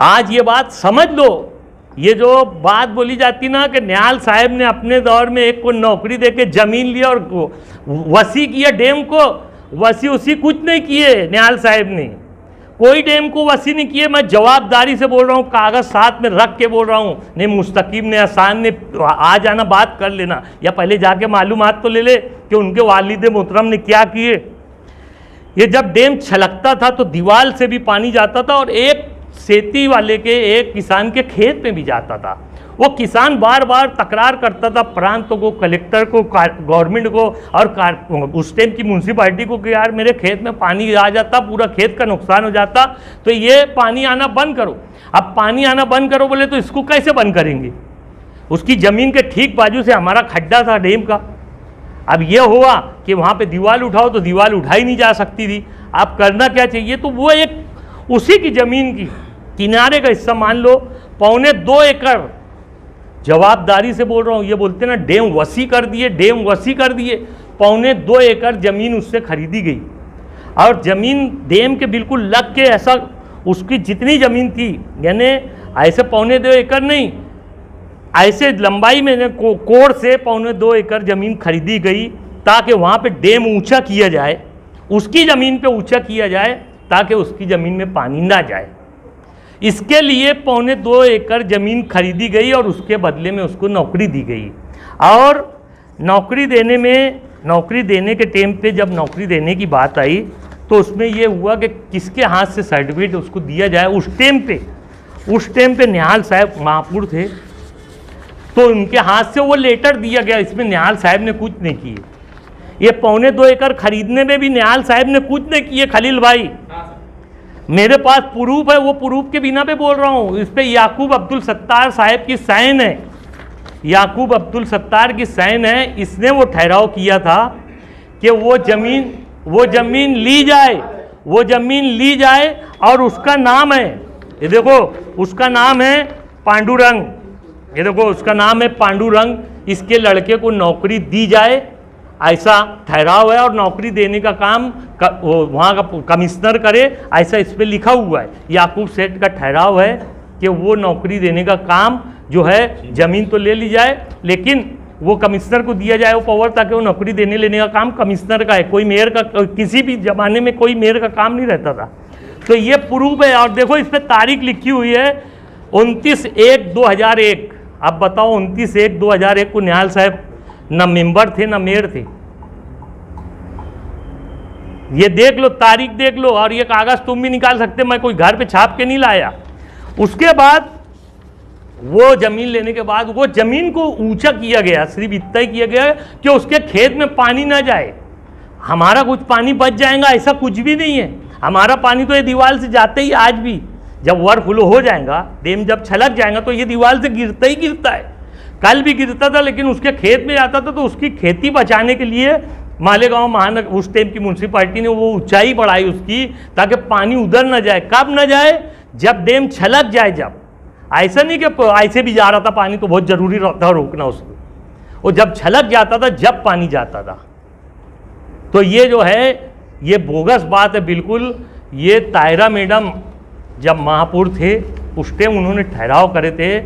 आज ये बात समझ लो, ये जो बात बोली जाती ना कि निहाल साहब ने अपने दौर में एक को नौकरी देके ज़मीन लिया और वसी किया डैम को, वसी उसी कुछ नहीं किए निहाल साहब ने, कोई डैम को वसी नहीं किए। मैं जवाबदारी से बोल रहा हूँ, कागज़ साथ में रख के बोल रहा हूँ। नहीं मुस्तकीम ने, आसान ने आ जाना बात कर लेना, या पहले जाके मालूमात तो ले ले कि उनके वालिद मोहतरम ने क्या किए। ये जब डैम छलकता था तो दीवार से भी पानी जाता था और एक खेती वाले के, एक किसान के खेत में भी जाता था। वो किसान बार बार तकरार करता था प्रांत को, कलेक्टर को, गवर्नमेंट को और उस टाइम की म्यूनसिपालिटी को कि यार मेरे खेत में पानी आ जाता, पूरा खेत का नुकसान हो जाता, तो ये पानी आना बंद करो। अब पानी आना बंद करो बोले तो इसको कैसे बंद करेंगे? उसकी ज़मीन के ठीक बाजू से हमारा खड्डा था डैम का। अब ये हुआ कि वहाँ पे दीवार उठाओ तो दीवार उठाई नहीं जा सकती थी। अब करना क्या चाहिए? तो वो एक उसी की ज़मीन की किनारे का हिस्सा मान लो 2.25 एकड़, जवाबदारी से बोल रहा हूँ, ये बोलते ना डैम वसी कर दिए, डैम वसी कर दिए। 2.25 एकड़ ज़मीन उससे खरीदी गई और ज़मीन डैम के बिल्कुल लग के, ऐसा उसकी जितनी ज़मीन थी, यानी ऐसे 2.25 एकड़ नहीं, ऐसे लंबाई में कोड़ से 2.25 एकड़ ज़मीन खरीदी गई ताकि वहाँ पे डैम ऊंचा किया जाए, उसकी ज़मीन पे ऊंचा किया जाए ताकि उसकी ज़मीन में पानी ना जाए। इसके लिए 2.25 एकड़ ज़मीन खरीदी गई और उसके बदले में उसको नौकरी दी गई। और नौकरी देने के टाइम पे जब नौकरी देने की बात आई तो उसमें ये हुआ कि किसके हाथ से सर्टिफिकेट उसको दिया जाए। उस टाइम पे निहाल साहब महापुर थे, तो उनके हाथ से वो लेटर दिया गया। इसमें निहाल साहब ने कुछ नहीं किए। ये 2.25 एकड़ खरीदने में भी निहाल साहब ने कुछ नहीं किए। खलील भाई, मेरे पास प्रूफ है, वो प्रूफ के बिना पे बोल रहा हूँ। इस पे याकूब अब्दुल सत्तार साहब की साइन है, याकूब अब्दुल सत्तार की साइन है। इसने वो ठहराव किया था कि वो ज़मीन ली जाए और उसका नाम है, ये देखो उसका नाम है पांडुरंग, ये देखो उसका नाम है पांडुरंग, इसके लड़के को नौकरी दी जाए, ऐसा ठहराव है। और नौकरी देने का काम वहाँ का कमिश्नर करे, ऐसा इस पर लिखा हुआ है। याकूब सेठ का ठहराव है कि वो नौकरी देने का काम जो है, ज़मीन तो ले ली जाए लेकिन वो कमिश्नर को दिया जाए वो पावर, ताकि वो नौकरी देने लेने का काम कमिश्नर का है। कोई मेयर का, किसी भी ज़माने में कोई मेयर का काम नहीं रहता था। तो ये प्रूफ है। और देखो इस पर तारीख लिखी हुई है 29/1/2001। अब बताओ 29/1/2001 को निहाल साहब न मेंबर थे न मेयर थे। ये देख लो, तारीख देख लो, और ये कागज तुम भी निकाल सकते, मैं कोई घर पे छाप के नहीं लाया। उसके बाद वो जमीन लेने के बाद वो जमीन को ऊंचा किया गया, सिर्फ इतना ही किया गया कि उसके खेत में पानी ना जाए। हमारा कुछ पानी बच जाएगा ऐसा कुछ भी नहीं है। हमारा पानी तो ये दीवार से जाते ही, आज भी जब ओवरफ्लो हो जाएगा, डैम जब छलक जाएगा तो ये दीवार से गिरता ही गिरता है। कल भी गिरता था लेकिन उसके खेत में जाता था, तो उसकी खेती बचाने के लिए मालेगांव महानगर उस टाइम की म्यूनसिपालिटी ने वो ऊंचाई बढ़ाई उसकी, ताकि पानी उधर न जाए। कब न जाए? जब डैम छलक जाए। जब ऐसा नहीं कि ऐसे भी जा रहा था पानी तो बहुत ज़रूरी था रोकना उसको, वो जब छलक जाता था जब पानी जाता था। तो ये जो है ये बोगस बात है बिल्कुल। ये तायरा मैडम जब महापौर थे उस टाइम उन्होंने ठहराव करे थे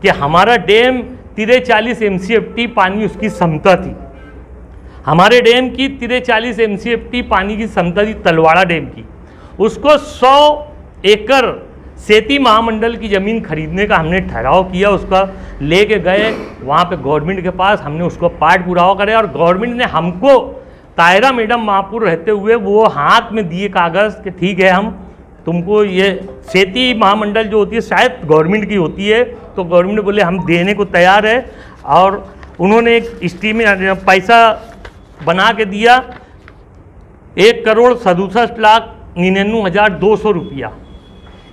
कि हमारा डैम 43 MCFT पानी उसकी क्षमता थी, हमारे डैम की 43 MCFT पानी की क्षमता थी तलवाड़ा डैम की। उसको 100 एकड़ सेती महामंडल की ज़मीन खरीदने का हमने ठहराव किया, उसका लेके गए वहाँ पे गवर्नमेंट के पास, हमने उसको पाठ पुरावा करे और गवर्नमेंट ने हमको तायरा मैडम महापौर रहते हुए वो हाथ में दिए कागज़ कि ठीक है हम तुमको ये सेती महामंडल जो होती है शायद गवर्नमेंट की होती है, तो गवर्नमेंट बोले हम देने को तैयार है। और उन्होंने एक स्कीम पैसा बना के दिया 1,67,99,200 रुपया,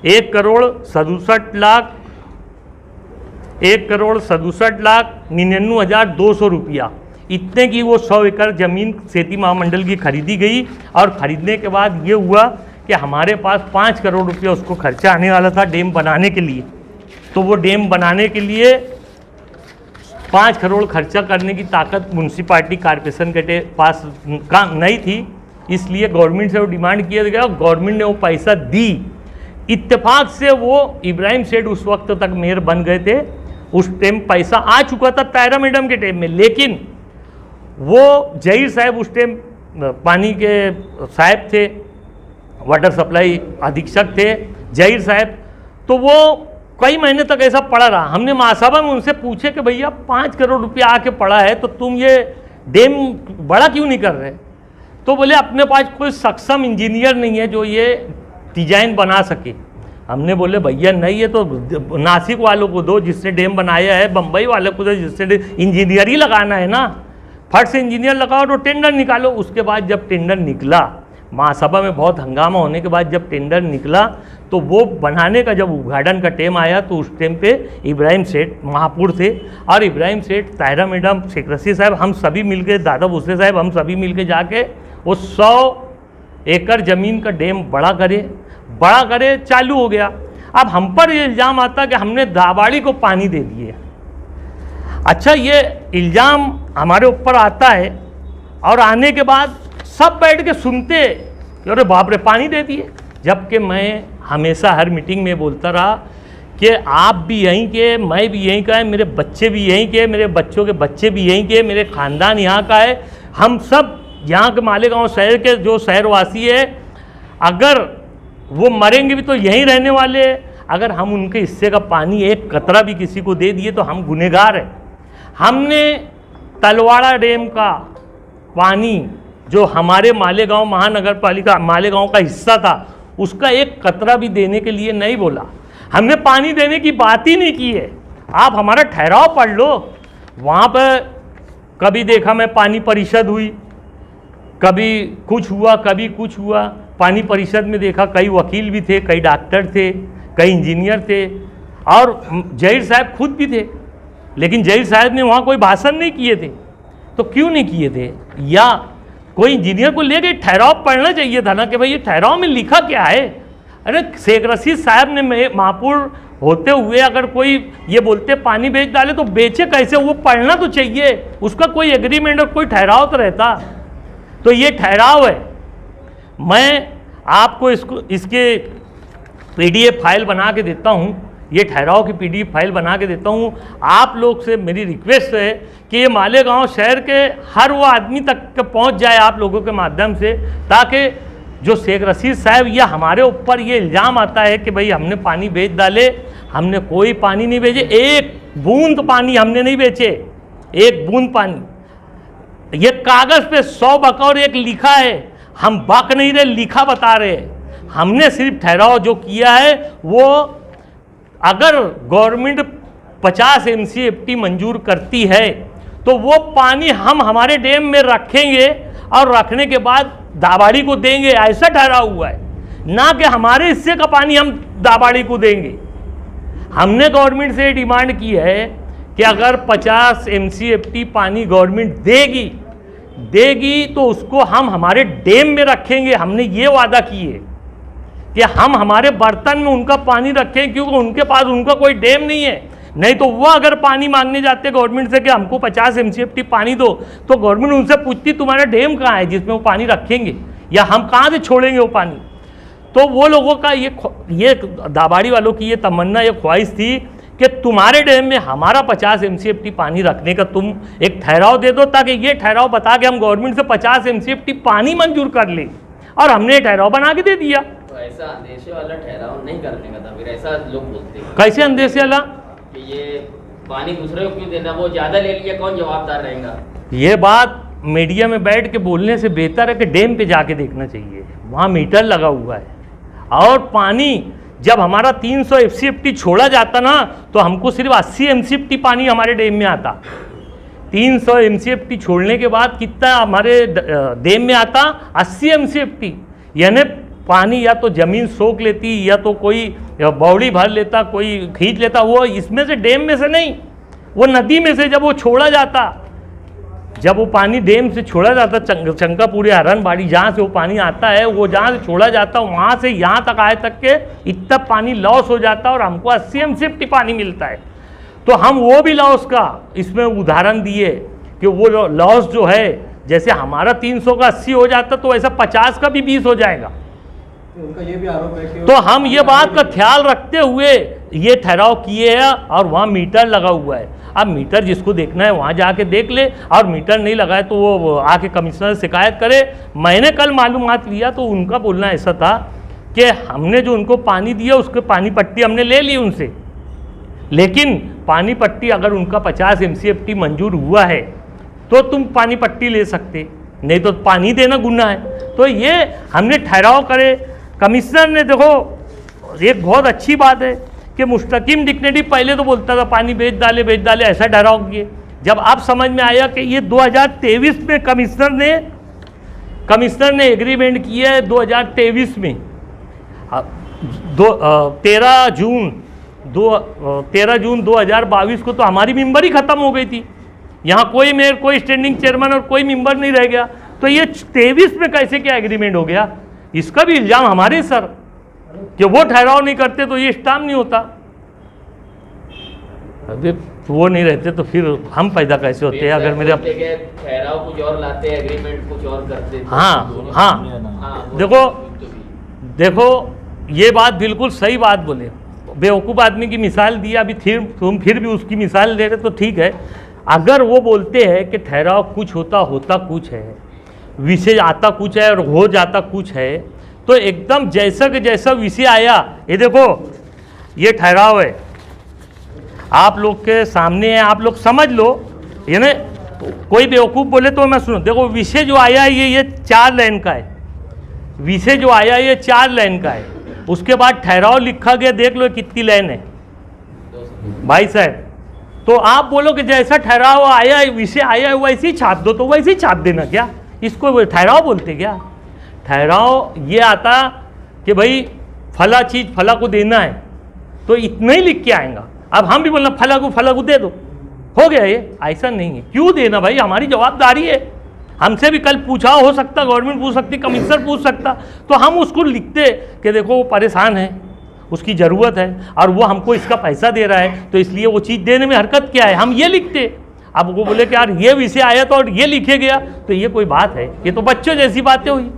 1,67,99,200 रुपया, इतने की वो 100 एकड़ ज़मीन सेती महामंडल की खरीदी गई। और ख़रीदने के बाद ये हुआ कि हमारे पास 5 करोड़ रुपया उसको खर्चा आने वाला था डैम बनाने के लिए। तो वो डैम बनाने के लिए 5 करोड़ खर्चा करने की ताकत म्यूनसिपालिटी कॉर्पोरेशन के पास का नहीं थी, इसलिए गवर्नमेंट से वो डिमांड किया गया। गवर्नमेंट ने वो पैसा दी। इत्तेफाक से वो इब्राहिम सेठ उस वक्त तक मेयर बन गए थे, उस टाइम पैसा आ चुका था तायरा मैडम के टाइम में, लेकिन वो जहीर साहब उस टाइम पानी के साहब थे, वाटर सप्लाई अधीक्षक थे जहीर साहब। तो वो कई महीने तक ऐसा पड़ा रहा। हमने महासभा में उनसे पूछे कि भैया 5 करोड़ रुपया आके पड़ा है तो तुम ये डैम बड़ा क्यों नहीं कर रहे? तो बोले अपने पास कोई सक्षम इंजीनियर नहीं है जो ये डिजाइन बना सके। हमने बोले भैया नहीं, ये तो नासिक वालों को दो जिसने डैम बनाया है, बम्बई वाले को दो जिसने इंजीनियर ही लगाना है ना, फट से इंजीनियर लगाओ तो टेंडर निकालो। उसके बाद जब टेंडर निकला, महासभा में बहुत हंगामा होने के बाद जब टेंडर निकला तो वो बनाने का जब उद्घाटन का टाइम आया तो उस टाइम पे इब्राहिम सेठ महापौर थे और इब्राहिम सेठ, तायरा मैडम, शेख रशीद साहब, हम सभी मिलके, दादा भूसले साहब, हम सभी मिलके जाके वो 100 एकड़ ज़मीन का डैम बड़ा करे चालू हो गया। अब हम पर ये इल्ज़ाम आता कि हमने दाबाड़ी को पानी दे दिए। अच्छा, ये इल्ज़ाम हमारे ऊपर आता है और आने के बाद सब बैठ के सुनते अरे बाप रे पानी दे दिए, जबकि मैं हमेशा हर मीटिंग में बोलता रहा कि आप भी यहीं के, मैं भी यहीं का है, मेरे बच्चे भी यहीं के, मेरे बच्चों के बच्चे भी यहीं के, मेरे ख़ानदान यहाँ का है, हम सब यहाँ के मालेगांव शहर के जो शहरवासी है, अगर वो मरेंगे भी तो यहीं रहने वाले हैं। अगर हम उनके हिस्से का पानी एक कतरा भी किसी को दे दिए तो हम गुनहगार हैं। हमने तलवाड़ा डैम का पानी जो हमारे मालेगांव महानगर पालिका मालेगांव का हिस्सा था उसका एक कतरा भी देने के लिए नहीं बोला, हमने पानी देने की बात ही नहीं की है। आप हमारा ठहराव पढ़ लो, वहाँ पर कभी देखा मैं पानी परिषद हुई, कभी कुछ हुआ, कभी कुछ हुआ। पानी परिषद में देखा कई वकील भी थे, कई डॉक्टर थे, कई इंजीनियर थे और जहीर साहब खुद भी थे, लेकिन जहीर साहब ने वहाँ कोई भाषण नहीं किए थे। तो क्यों नहीं किए थे? या कोई इंजीनियर को लेके ठहराव पढ़ना चाहिए था ना कि भाई ये ठहराव में लिखा क्या है। अरे शेख रशीद साहब ने महापौर होते हुए अगर कोई ये बोलते पानी बेच डाले तो बेचे कैसे, वो पढ़ना तो चाहिए, उसका कोई एग्रीमेंट और कोई ठहराव तो रहता। तो ये ठहराव है, मैं आपको इसके PDF फाइल बना के देता हूँ, ये ठहराव की PDF फाइल बना के देता हूँ। आप लोग से मेरी रिक्वेस्ट है कि ये मालेगांव शहर के हर वो आदमी तक पहुँच जाए आप लोगों के माध्यम से, ताकि जो शेख रशीद साहब या हमारे ऊपर ये इल्ज़ाम आता है कि भाई हमने पानी बेच डाले, हमने कोई पानी नहीं बेचे, एक बूंद पानी हमने नहीं बेचे, एक बूंद पानी। ये कागज़ पे 100 बकौर एक लिखा है, हम बक नहीं रहे, लिखा बता रहे। हमने सिर्फ ठहराव जो किया है वो अगर गवर्नमेंट 50 MCFT मंजूर करती है तो वो पानी हम हमारे डैम में रखेंगे और रखने के बाद दाबाड़ी को देंगे, ऐसा ठहरा हुआ है, ना कि हमारे हिस्से का पानी हम दाबाड़ी को देंगे। हमने गवर्नमेंट से डिमांड की है कि अगर 50 MCFT पानी गवर्नमेंट देगी तो उसको हम हमारे डैम में रखेंगे। हमने ये वादा किए कि हम हमारे बर्तन में उनका पानी रखें, क्योंकि उनके पास उनका कोई डैम नहीं है। नहीं तो वो अगर पानी मांगने जाते गवर्नमेंट से कि हमको 50 MCFT पानी दो, तो गवर्नमेंट उनसे पूछती तुम्हारा डैम कहाँ है जिसमें वो पानी रखेंगे, या हम कहाँ से छोड़ेंगे वो पानी। तो वो लोगों का ये दाबाड़ी वालों की ये तमन्ना, ये ख्वाहिश थी कि तुम्हारे डैम में हमारा 50 MCFT पानी रखने का तुम एक ठहराव दे दो, ताकि ये ठहराव बता के हम गवर्नमेंट से 50 MCFT पानी मंजूर कर लें, और हमने ठहराव बना के दे दिया। तो ऐसा अंदेशे वाला ठहराव नहीं करने का था, फिर ऐसा लोग बोलते हैं। कैसे अंदेशे वाला? कि ये पानी दूसरे को क्यों देना, वो ज़्यादा ले लिया, कौन जवाबदार रहेगा? ये बात मीडिया में बैठ के बोलने से बेहतर है कि डैम पे जाके देखना चाहिए, वहाँ मीटर लगा हुआ है। और पानी जब हमारा 300 MCFT छोड़ा जाता ना, तो हमको सिर्फ 80 MCFT पानी हमारे डैम में आता। 300 MCFT छोड़ने के बाद कितना हमारे डैम में आता? 80 MCFT। यानी पानी या तो ज़मीन सोख लेती, या तो कोई बौड़ी भर लेता, कोई खींच लेता, वो इसमें से, डैम में से नहीं, वो नदी में से जब वो छोड़ा जाता, जब वो पानी डैम से छोड़ा जाता, चंकापुरी हरनबाड़ी जहाँ से वो पानी आता है, वो जहाँ से छोड़ा जाता, वहाँ से यहाँ तक आए तक के इतना पानी लॉस हो जाता और हमको 80 MCFT पानी मिलता है। तो हम वो भी लॉस का इसमें उदाहरण दिए कि वो लॉस जो है, जैसे हमारा 300 का 80 हो जाता, तो ऐसा 50 का भी 20 हो जाएगा। उनका ये भी आरोप है कि तो हम ये बात का ख्याल रखते हुए ये ठहराव किए हैं, और वहाँ मीटर लगा हुआ है। अब मीटर जिसको देखना है वहाँ जाके देख ले, और मीटर नहीं लगा है तो वो आके कमिश्नर से शिकायत करे। मैंने कल मालूमात लिया तो उनका बोलना ऐसा था कि हमने जो उनको पानी दिया उसके पानी पट्टी हमने ले ली उनसे, लेकिन पानी पट्टी अगर उनका 50 MCFT मंजूर हुआ है तो तुम पानी पट्टी ले सकते, नहीं तो पानी देना गुनाह है। तो ये हमने ठहराव करे। कमिश्नर ने, देखो एक बहुत अच्छी बात है कि मुस्तकीम डिक्शनरी पहले तो बोलता था पानी बेच डाले ऐसा ठहराव किए। जब अब समझ में आया कि ये 2023 में कमिश्नर ने एग्रीमेंट किया है 2023 में, 13 जून 2022 को तो हमारी मेंबर ही ख़त्म हो गई थी। यहाँ कोई मेयर, कोई स्टैंडिंग चेयरमैन और कोई मेंबर नहीं रह गया। तो ये 23 में कैसे क्या एग्रीमेंट हो गया? इसका भी इल्ज़ाम हमारे सर कि वो ठहराव नहीं करते तो ये स्टाम्प नहीं होता। अभी वो नहीं रहते तो फिर हम पैदा कैसे होते हैं? अगर मेरे ठहराव कुछ और लाते हैं, एग्रीमेंट कुछ और करते हैं। हाँ, देखो ये बात बिल्कुल सही बात बोले। बेवकूफ़ आदमी की मिसाल दी, अभी तुम फिर भी उसकी मिसाल दे रहे तो ठीक है। अगर वो बोलते हैं कि ठहराव कुछ होता कुछ है, विषय आता कुछ है और हो जाता कुछ है, तो एकदम जैसा कि जैसा विषय आया, ये देखो ये ठहराव है आप लोग के सामने है, आप लोग समझ लो। यानी कोई बेवकूफ़ बोले तो मैं सुनो। देखो विषय जो आया है ये 4 लाइन का है। विषय जो आया ये 4 लाइन का है। उसके बाद ठहराव लिखा गया, देख लो कितनी लाइन है भाई साहब। तो आप बोलो कि जैसा ठहराव आया है, विषय आया है, वैसे ही छाप दो, तो वैसे ही छाप देना। क्या इसको ठहराव बोलते? क्या ठहराव ये आता कि भाई फला चीज़ फला को देना है तो इतना ही लिख के आएगा। अब हम भी बोलना फला को दे दो, हो गया। ये ऐसा नहीं है। क्यों देना भाई? हमारी जवाबदारी है। हमसे भी कल पूछा हो सकता, गवर्नमेंट पूछ सकती, कमिश्नर पूछ सकता, तो हम उसको लिखते कि देखो वो परेशान है, उसकी ज़रूरत है और वो हमको इसका पैसा दे रहा है, तो इसलिए वो चीज़ देने में हरकत क्या है, हम ये लिखते। अब वो बोले कि यार ये विषय आया तो और ये लिखे गया, तो ये कोई बात है? ये तो बच्चों जैसी बातें हुई।